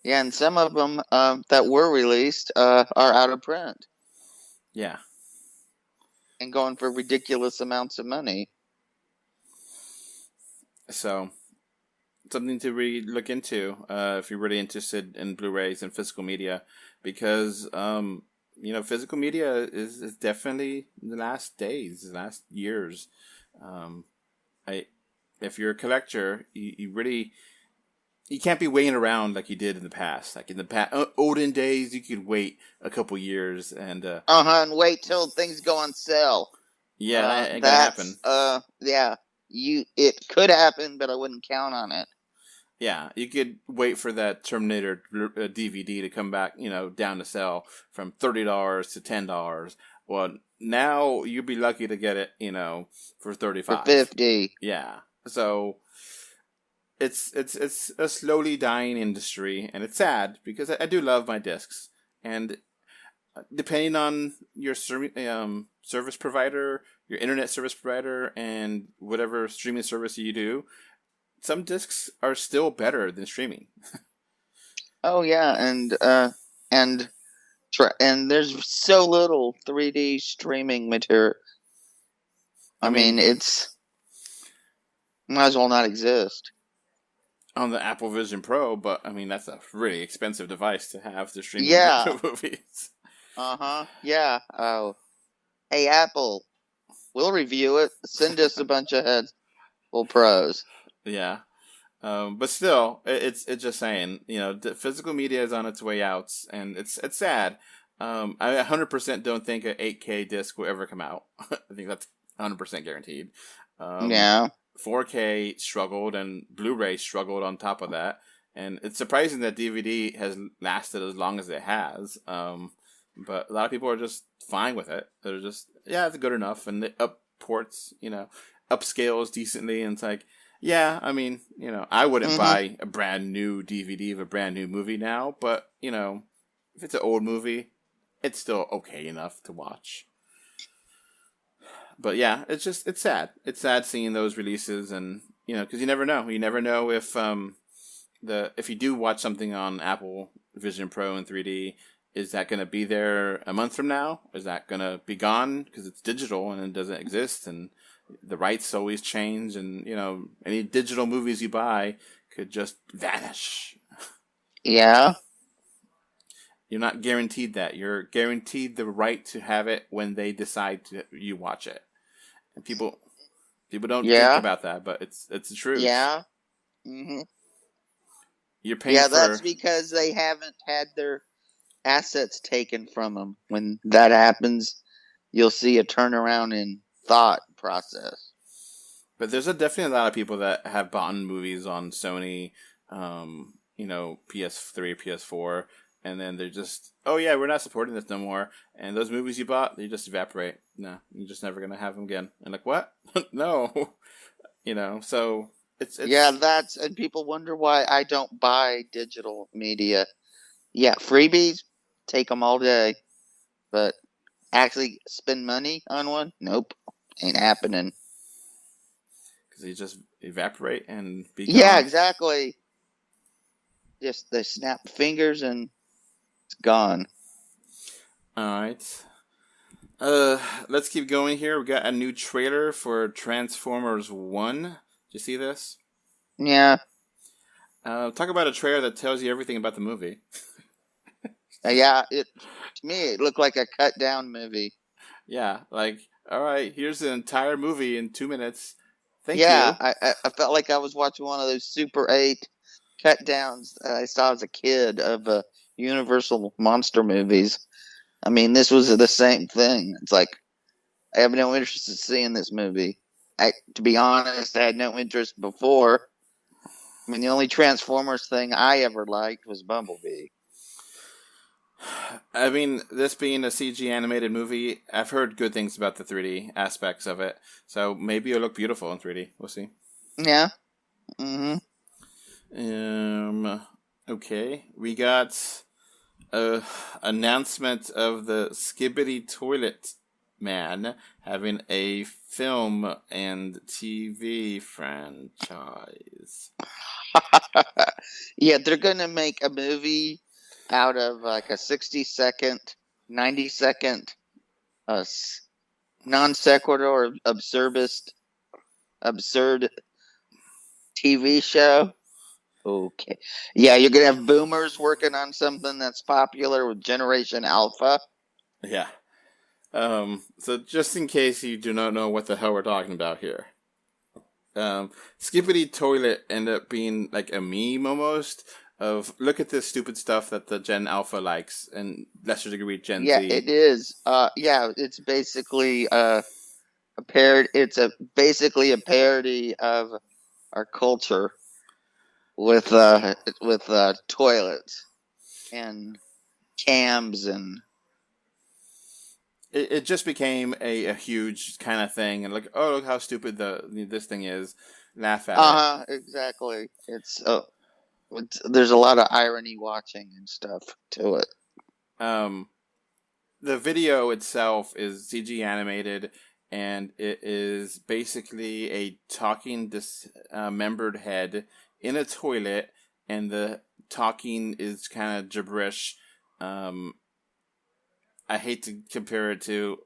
Yeah, and some of them that were released are out of print. Yeah. And going for ridiculous amounts of money. So, something to really look into if you're really interested in Blu-rays and physical media, because physical media is definitely the last years. If you're a collector, you can't be waiting around like you did in the past. Like in the olden days, you could wait a couple years and and wait till things go on sale. Yeah, that ain't gonna happen. It could happen, but I wouldn't count on it. Yeah, you could wait for that Terminator DVD to come back, down to sell from $30 to $10. Well, now you'd be lucky to get it, for $35. For $50. Yeah, so it's a slowly dying industry, and it's sad because I do love my discs, and depending on your service provider, your internet service provider, and whatever streaming service you do, some discs are still better than streaming. Oh yeah, and there's so little 3D streaming material. I mean, it's might as well not exist on the Apple Vision Pro, but I mean that's a really expensive device to have to stream movies. Yeah. Oh, hey Apple, we'll review it. Send us a bunch of headphone pros. Yeah, but still, it's just saying, the physical media is on its way out, and it's sad. I 100% don't think an 8K disc will ever come out. I think that's 100% guaranteed. 4K struggled, and Blu-ray struggled on top of that, and it's surprising that DVD has lasted as long as it has. But a lot of people are just fine with it. They're just, it's good enough, and it upports, upscales decently, and it's like, I mean, I wouldn't buy a brand new DVD of a brand new movie now, but, if it's an old movie, it's still okay enough to watch. But yeah, it's sad. It's sad seeing those releases, and, because you never know. You never know if if you do watch something on Apple Vision Pro in 3D, is that going to be there a month from now? Is that going to be gone because it's digital and it doesn't exist, and the rights always change, and any digital movies you buy could just vanish. Yeah. You're not guaranteed that. You're guaranteed the right to have it when they decide you watch it. And people don't think about that, but it's the truth. Yeah. Mm-hmm. You're paying for... that's because they haven't had their assets taken from them. When that happens, you'll see a turnaround in thought process. But there's definitely a lot of people that have bought movies on Sony, PS3, PS4, and then they're just, oh yeah, we're not supporting this no more. And those movies you bought, they just evaporate. No, you're just never gonna have them again. And like, what? No, So it's yeah, and people wonder why I don't buy digital media. Yeah, freebies, take them all day, but actually spend money on one, nope, ain't happening. because they just evaporate and be gone. Yeah, exactly. Just they snap fingers and it's gone. All right. Let's keep going here. We got a new trailer for Transformers 1. Did you see this? Yeah. Talk about a trailer that tells you everything about the movie. Yeah, to me it looked like a cut down movie. Yeah, like, all right, here's the entire movie in 2 minutes. Thank you. I felt like I was watching one of those Super 8 cut downs I saw as a kid of Universal monster movies. I mean, this was the same thing. It's like, I have no interest in seeing this movie. To be honest, I had no interest before. I mean, the only Transformers thing I ever liked was Bumblebee. I mean, this being a CG animated movie, I've heard good things about the 3D aspects of it. So maybe it'll look beautiful in 3D. We'll see. Yeah. Mm-hmm. Okay. We got a announcement of the Skibidi Toilet Man having a film and TV franchise. Yeah, they're gonna make a movie out of like a 60-second, 90-second non sequitur or absurd TV show. Okay. Yeah, you're gonna have boomers working on something that's popular with Generation Alpha. Yeah. So just in case you do not know what the hell we're talking about here. Skibidi Toilet ended up being like a meme almost of look at this stupid stuff that the Gen Alpha likes and lesser degree Gen Yeah, Z. it is. It's basically basically a parody of our culture with toilets and cams and it just became a huge kind of thing and like, oh, look how stupid this thing is. Laugh at it. Exactly. There's a lot of irony watching and stuff to it. The video itself is CG animated, and it is basically a talking dismembered head in a toilet, and the talking is kind of gibberish. I hate to compare it to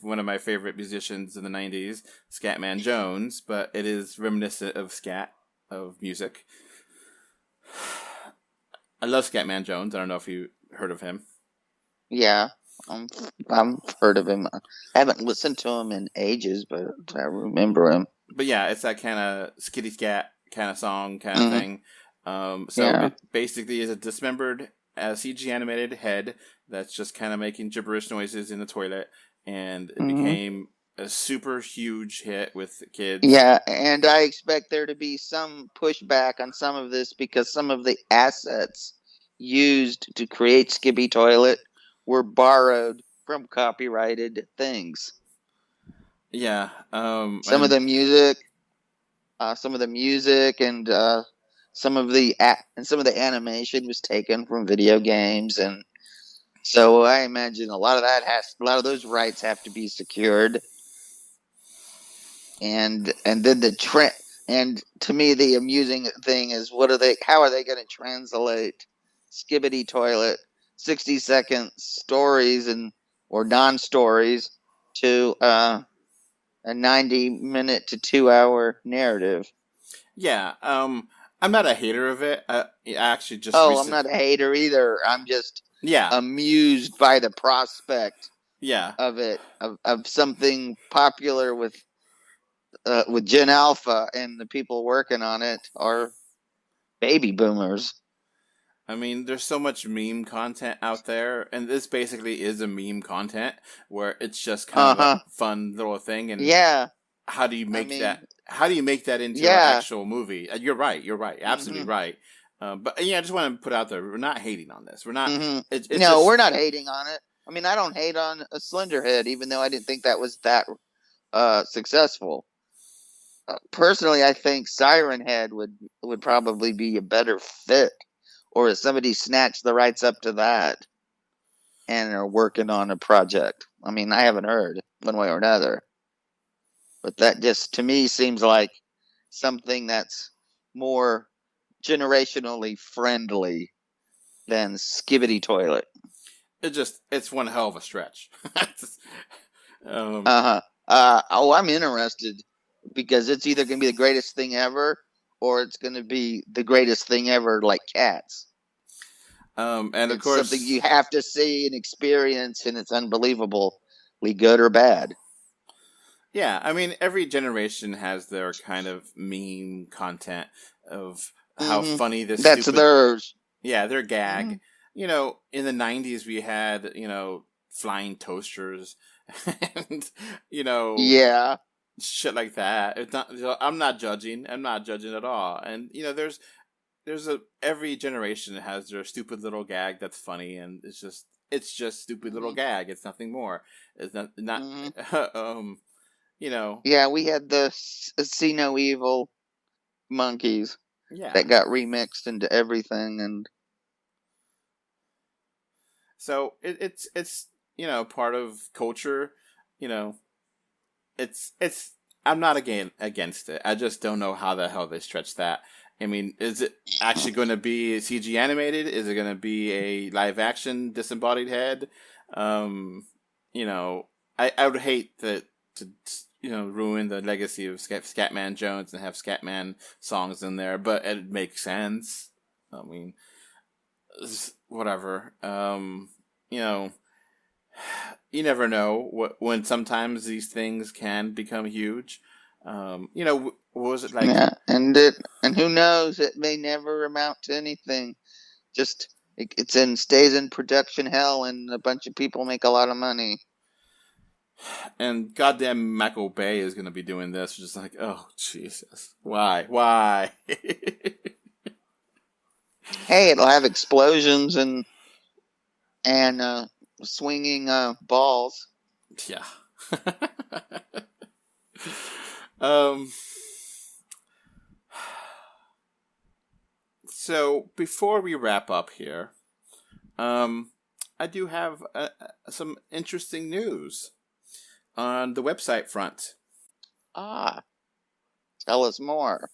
one of my favorite musicians in the 90s, Scatman Jones, but it is reminiscent of of music. I love Scatman Jones. I don't know if you heard of him. Yeah, I've heard of him. I haven't listened to him in ages, but I remember him. But yeah, it's that kind of skitty scat kind of song kind of thing. It basically is a dismembered CG animated head that's just kind of making gibberish noises in the toilet, and it became a super huge hit with kids. Yeah, and I expect there to be some pushback on some of this because some of the assets used to create Skibidi Toilet were borrowed from copyrighted things. Yeah, some of the music and some of the animation was taken from video games, and so I imagine a lot of those rights have to be secured. And then and to me the amusing thing is how are they going to translate Skibidi Toilet 60-second stories or non-stories to a 90-minute to 2-hour narrative? Yeah, I'm not a hater of it. I actually just I'm not a hater either. I'm just amused by the prospect of it of something popular with Gen Alpha, and the people working on it are baby boomers. I mean, there's so much meme content out there, and this basically is a meme content where it's just kind of a fun little thing. And yeah, how do you make I mean, that? How do you make that into an yeah. actual movie? You're right. You're right. Absolutely right. But yeah, I just want to put out there, we're not hating on this. We're not. It's No, just, we're not hating on it. I mean, I don't hate on a Slenderhead, even though I didn't think that was that successful. Personally, I think Siren Head would probably be a better fit, or if somebody snatched the rights up to that and are working on a project. I mean, I haven't heard one way or another, but that just to me seems like something that's more generationally friendly than Skibidi Toilet. it's one hell of a stretch. I'm interested because it's either going to be the greatest thing ever or it's going to be the greatest thing ever, like Cats. And it's of course, something you have to see and experience, and it's unbelievably good or bad. Yeah, I mean, every generation has their kind of meme content of how funny this. That's theirs. Yeah, their gag. You know, in the 90s, we had, flying toasters and, yeah, shit like that. It's not. I'm not judging. I'm not judging at all. And there's every generation has their stupid little gag that's funny, and it's just stupid little gag. It's nothing more. It's not. Yeah, we had the See No Evil monkeys. Yeah. That got remixed into everything, and so it's part of culture. It's I'm not against it. I just don't know how the hell they stretch that. I mean, is it actually going to be CG animated? Is it going to be a live action disembodied head? I would hate to ruin the legacy of Scatman Jones and have Scatman songs in there, but it makes sense. I mean, whatever. You never know when sometimes these things can become huge. What was it like? Yeah, and who knows? It may never amount to anything. Just stays in production hell, and a bunch of people make a lot of money. And goddamn Michael Bay is going to be doing this. Just like, oh Jesus, why? Hey, it'll have explosions and swinging balls. Yeah. So before we wrap up here, I do have some interesting news on the website front. Tell us more.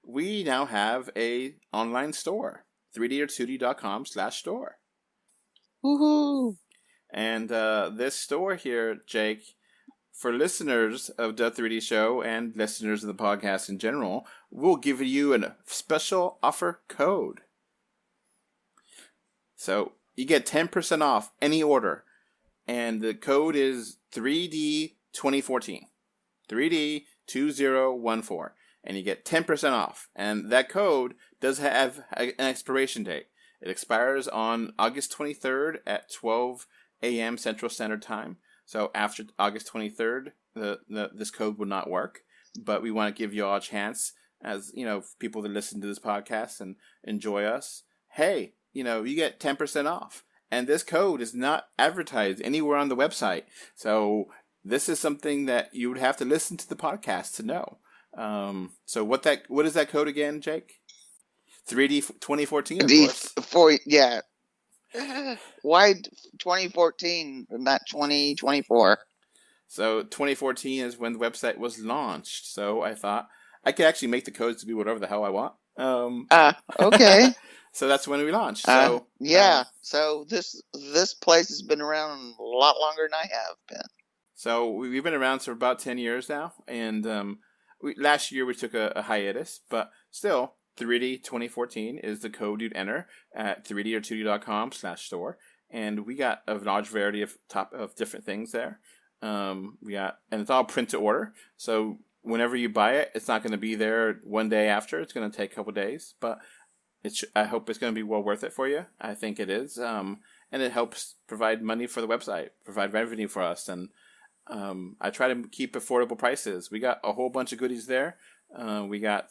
We now have a online store, 3dor2d.com/store. Woohoo! And this store here, Jake, for listeners of the 3D show and listeners of the podcast in general, we'll give you a special offer code. So you get 10% off any order. And the code is 3D2014. 3D2014. And you get 10% off. And that code does have an expiration date. It expires on August 23rd at 12 a.m. Central Standard Time. So after August 23rd, this code will not work. But we want to give you all a chance, as people that listen to this podcast and enjoy us. Hey, you get 10% off. And this code is not advertised anywhere on the website. So this is something that you would have to listen to the podcast to know. So what is that code again, Jake? 3D 2014, of course. Yeah. Why 2014, not 2024? So 2014 is when the website was launched. So I thought I could actually make the codes to be whatever the hell I want. Okay. So that's when we launched. So this place has been around a lot longer than I have been. So we've been around for about 10 years now, and last year we took a hiatus, but still, 3D 2014 is the code you'd enter at 3dor2d.com/store, and we got a large variety of different things there. And it's all print to order, so whenever you buy it, it's not going to be there one day after. It's going to take a couple days, but I hope it's going to be well worth it for you. I think it is. And it helps provide money for the website, provide revenue for us. And I try to keep affordable prices. We got a whole bunch of goodies there. We got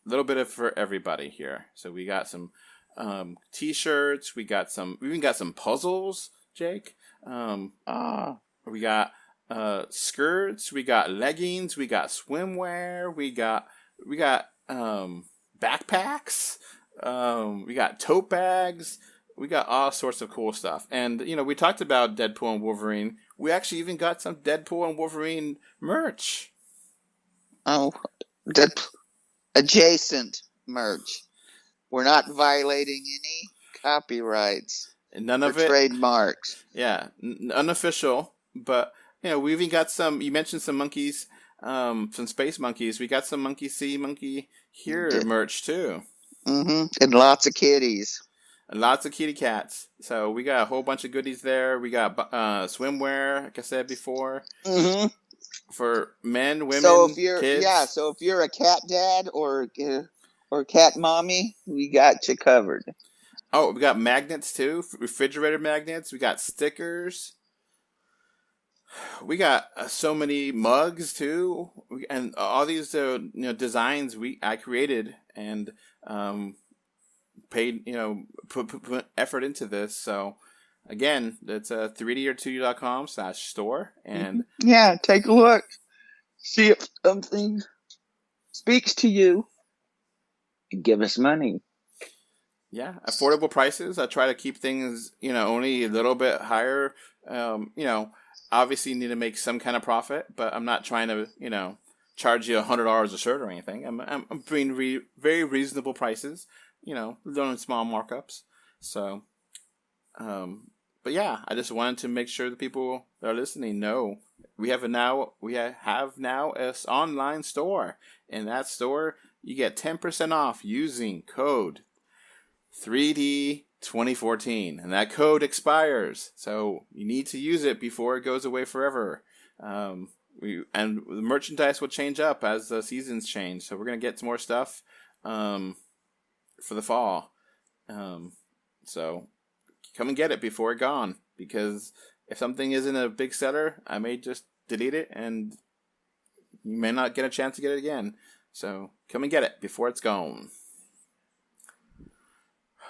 a little bit of for everybody here. So we got some T-shirts. We even got some puzzles, Jake. We got skirts. We got leggings. We got swimwear. We got backpacks. We got tote bags. We got all sorts of cool stuff. And, we talked about Deadpool and Wolverine. We actually even got some Deadpool and Wolverine merch. Oh, adjacent merch. We're not violating any copyrights. None of it. Trademarks. Yeah, unofficial. But, we even got some, you mentioned some monkeys, some space monkeys. We got some Monkey See, Monkey Hear merch, too. Mm-hmm. And lots of kitties. And lots of kitty cats. So we got a whole bunch of goodies there. We got swimwear, like I said before, for men, women, kids. So if you're a cat dad or cat mommy, we got you covered. Oh, we got magnets too, refrigerator magnets. We got stickers. We got so many mugs too, and all these designs I created and paid put effort into this. So again, it's 3dor2d.com/store and take a look, see if something speaks to you, and give us money. Yeah, affordable prices. I try to keep things only a little bit higher. Obviously you need to make some kind of profit, but I'm not trying to charge you $100 a shirt or anything. I'm doing very reasonable prices. Doing small markups. So, but yeah, I just wanted to make sure the people that are listening know we have now an online store. In that store, you get 10% off using code 3D2014, and that code expires. So you need to use it before it goes away forever. And the merchandise will change up as the seasons change. So we're gonna get some more stuff. For the fall. So come and get it before it's gone, because if something isn't a big seller, I may just delete it and you may not get a chance to get it again. So come and get it before it's gone.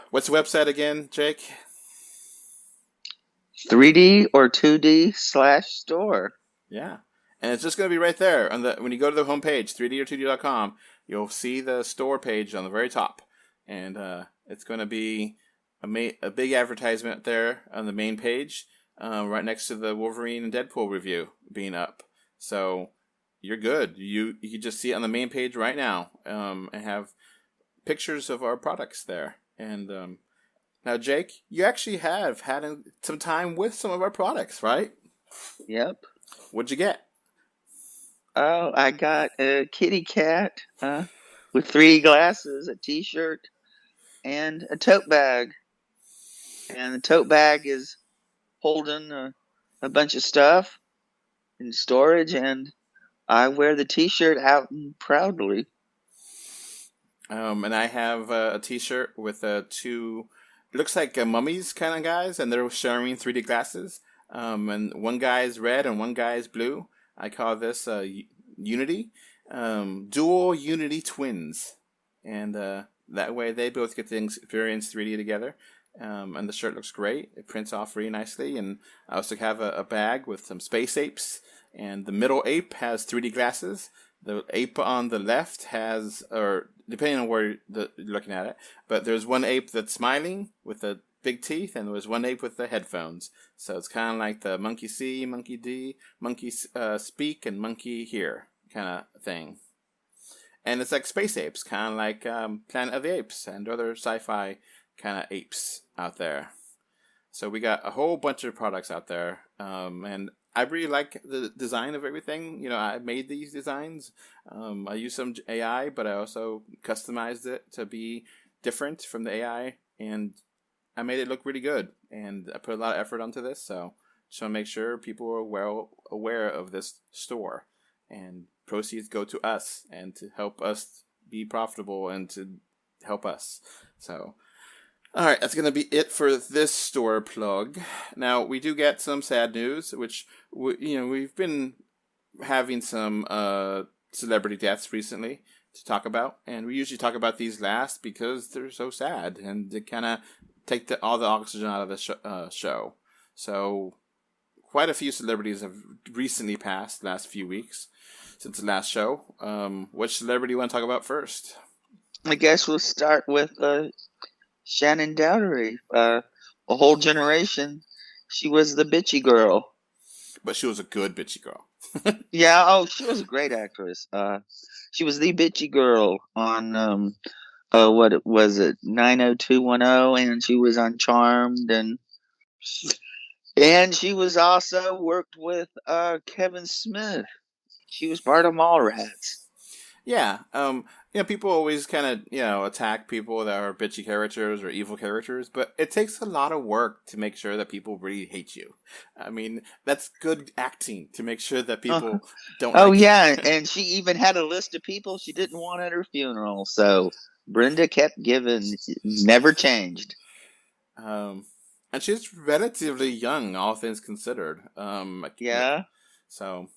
What's the website again, Jake? 3D or 2D/store. Yeah. And it's just going to be right there when you go to the homepage, 3dor2d.com, you'll see the store page on the very top. And it's going to be a big advertisement there on the main page, right next to the Wolverine and Deadpool review being up. So you're good. You can just see it on the main page right now, and have pictures of our products there. And now, Jake, you actually have had some time with some of our products, right? Yep. What'd you get? Oh, I got a kitty cat with 3 glasses, a T-shirt, and a tote bag. And the tote bag is holding a bunch of stuff in storage, and I wear the T-shirt out proudly. And I have a T-shirt with 2, looks like mummies kind of guys, and they're sharing 3D glasses. And one guy's red and one guy's blue. I call this Unity, dual Unity twins, and that way they both get to experience 3D together. And the shirt looks great. It prints off really nicely. And I also have a bag with some space apes. And the middle ape has 3D glasses. The ape on the left has, or depending on where you're looking at it, but there's one ape that's smiling with the big teeth, and there's one ape with the headphones. So it's kind of like the monkey see, monkey do, monkey speak, and monkey hear kind of thing. And it's like space apes, kind of like Planet of the Apes and other sci-fi kind of apes out there. So we got a whole bunch of products out there, and I really like the design of everything. I made these designs. I used some AI, but I also customized it to be different from the AI, and I made it look really good. And I put a lot of effort onto this, so just want to make sure people are well aware of this store, and proceeds go to us and to help us be profitable and to help us. So, all right, that's going to be it for this store plug. Now, we do get some sad news, which, we've been having some celebrity deaths recently to talk about, and we usually talk about these last because they're so sad, and they kind of take all the oxygen out of the show. So, quite a few celebrities have recently passed the last few weeks since the last show. Which celebrity do you want to talk about first? I guess we'll start with Shannon Dowdery. A whole generation. She was the bitchy girl. But she was a good bitchy girl. Yeah, she was a great actress. She was the bitchy girl on what was it, 90210, and she was on Charmed, and she was also worked with Kevin Smith. She was part of Mallrats. Yeah, people always kind of, attack people that are bitchy characters or evil characters, but it takes a lot of work to make sure that people really hate you. I mean, that's good acting to make sure that people don't like you. And she even had a list of people she didn't want at her funeral, so Brenda kept giving, never changed. And she's relatively young, all things considered. Yeah. So.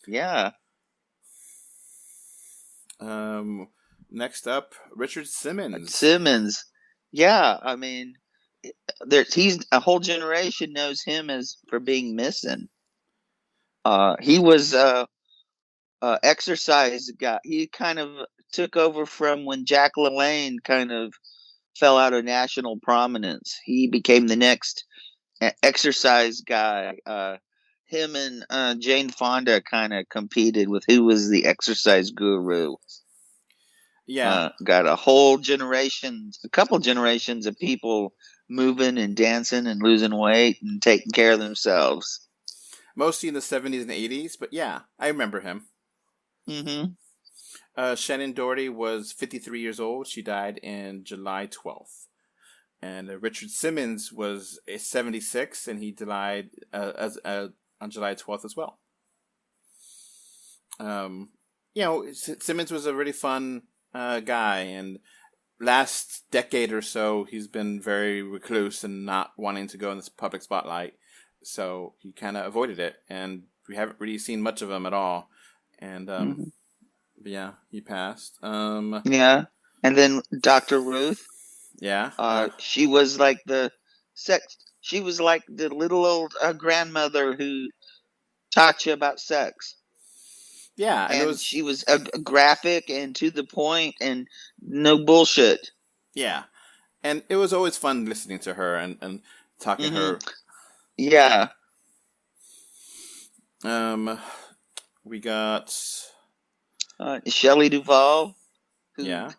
Yeah. Next up, Richard Simmons. Yeah, I mean, he's a whole generation knows him as for being missing. He was exercise guy. He kind of took over from when Jack LaLanne kind of fell out of national prominence. He became the next exercise guy. Him and Jane Fonda kind of competed with who was the exercise guru. Yeah. Got a couple generations of people moving and dancing and losing weight and taking care of themselves. Mostly in the 70s and 80s, but yeah, I remember him. Mm-hmm. Shannon Doherty was 53 years old. She died in July 12th. And Richard Simmons was 76, and he died on July 12th as well. Simmons was a really fun guy, and last decade or so, he's been very recluse and not wanting to go in this public spotlight. So he kind of avoided it, and we haven't really seen much of him at all. And but yeah, he passed. Yeah, and then Dr. Ruth. Yeah, she was like She was like the little old grandmother who taught you about sex. Yeah, and she was graphic and to the point and no bullshit. Yeah, and it was always fun listening to her and talking to her. Yeah. We got Shelley Duvall, who yeah.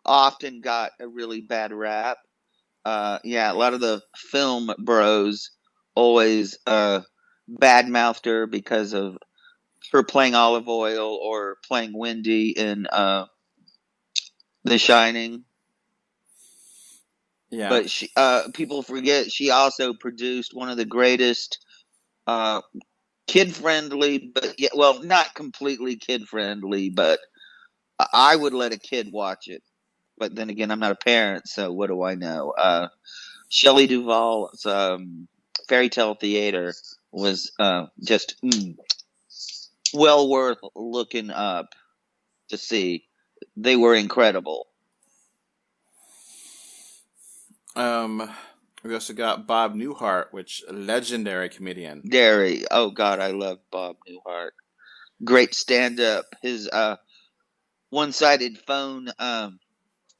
often got a really bad rap. A lot of the film bros always badmouthed her because of her playing Olive Oil or playing Wendy in The Shining. Yeah. But she people forget she also produced one of the greatest kid-friendly, but not completely kid-friendly, but I would let a kid watch it. But then again, I'm not a parent, so what do I know? Shelley Duvall's Fairy Tale Theater was just well worth looking up to see. They were incredible. We also got Bob Newhart, which a legendary comedian. Oh God, I love Bob Newhart. Great stand-up. His one-sided phone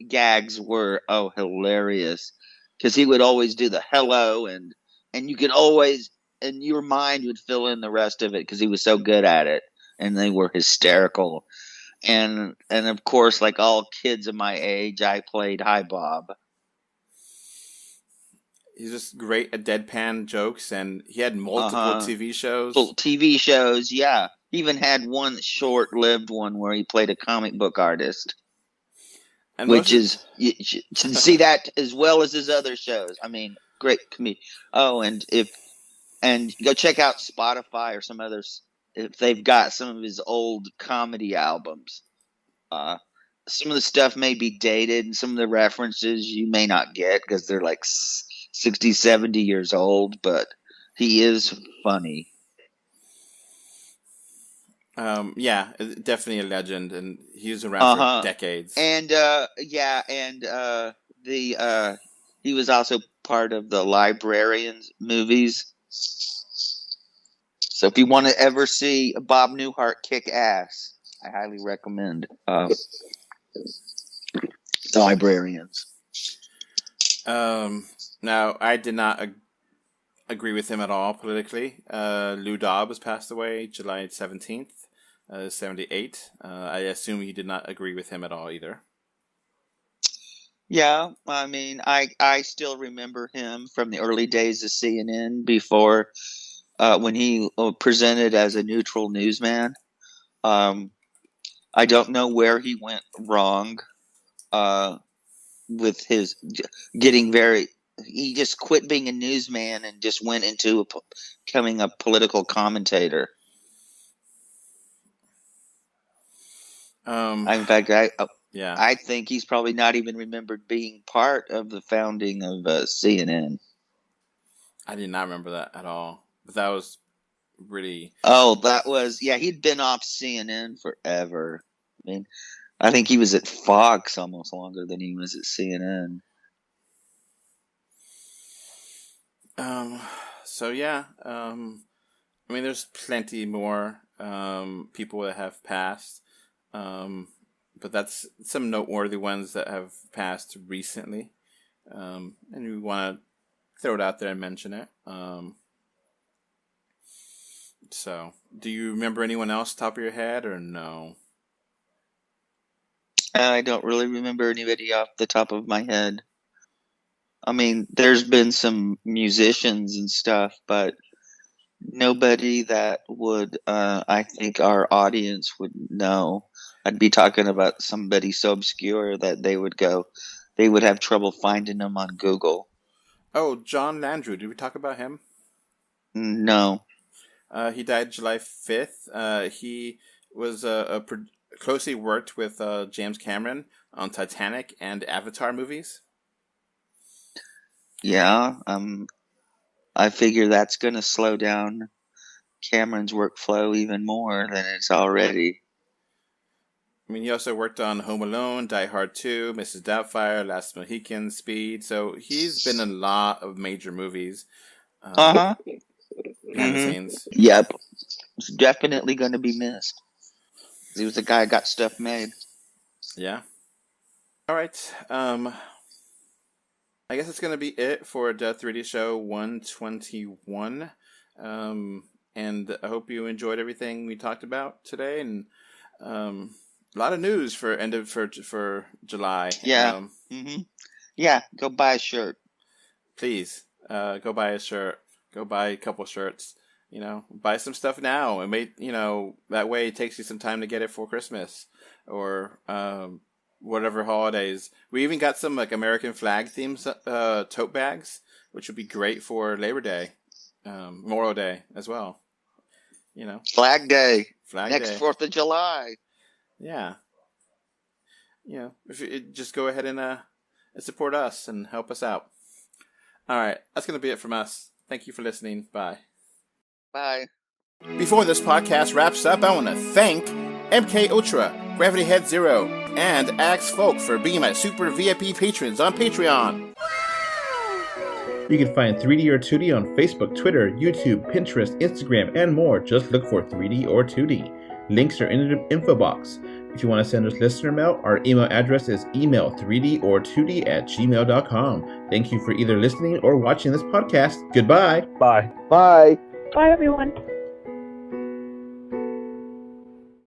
gags were hilarious because he would always do the hello and you could always, and your mind would fill in the rest of it because he was so good at it, and they were hysterical. And of course, like all kids of my age, I played Hi Bob. He's just great at deadpan jokes, and he had multiple TV shows. TV shows, yeah. He even had one short-lived one where he played a comic book artist. And which is, you should see that as well as his other shows. I mean, great comedian. Oh, and go check out Spotify or some others if they've got some of his old comedy albums. some of the stuff may be dated, and some of the references you may not get because they're like 60, 70 years old, but he is funny. Yeah, definitely a legend, and he was around for decades. And he was also part of the Librarians movies. So if you want to ever see Bob Newhart kick ass, I highly recommend The Librarians. Now, I did not agree with him at all politically. Lou Dobbs passed away July 17th, 78. I assume he did not agree with him at all either. Yeah, I mean, I still remember him from the early days of CNN before when he presented as a neutral newsman. I don't know where he went wrong with his getting very... He just quit being a newsman and just went into becoming a political commentator. In fact, I think he's probably not even remembered being part of the founding of CNN. I did not remember that at all. But that was really... Oh, that was... Yeah, he'd been off CNN forever. I mean, I think he was at Fox almost longer than he was at CNN. So yeah, I mean, there's plenty more people that have passed, but that's some noteworthy ones that have passed recently, and we want to throw it out there and mention it. So, do you remember anyone else top of your head, or no? I don't really remember anybody off the top of my head. I mean, there's been some musicians and stuff, but nobody that would, I think our audience would know. I'd be talking about somebody so obscure that they would have trouble finding them on Google. Oh, John Landry. Did we talk about him? No. He died July 5th. He was closely worked with James Cameron on Titanic and Avatar movies. Yeah, I figure that's going to slow down Cameron's workflow even more than it's already. I mean, he also worked on Home Alone, Die Hard 2, Mrs. Doubtfire, Last Mohican, Speed. So he's been in a lot of major movies. Behind the scenes. Yep. It's definitely going to be missed. He was the guy who got stuff made. Yeah. All right. I guess it's going to be it for the 3D Show 121. And I hope you enjoyed everything we talked about today. And a lot of news for July. Yeah. Yeah, go buy a shirt. Please, go buy a shirt. Go buy a couple shirts. You know, buy some stuff now. And that way it takes you some time to get it for Christmas. Or... whatever holidays. We even got some like American flag themed tote bags, which would be great for Labor Day, Memorial Day as well. You know, Flag Day, next 4th of July. Yeah. You know, if you just go ahead and support us and help us out. All right, that's gonna be it from us. Thank you for listening. Bye. Bye. Before this podcast wraps up, I want to thank MK Ultra, Gravity Head Zero, and Axe Folk for being my super VIP patrons on Patreon. You can find 3D or 2D on Facebook, Twitter, YouTube, Pinterest, Instagram, and more. Just look for 3D or 2D. Links are in the info box. If you want to send us listener mail, our email address is email3dortwo@gmail.com. Thank you for either listening or watching this podcast. Goodbye. Bye. Bye. Bye, everyone.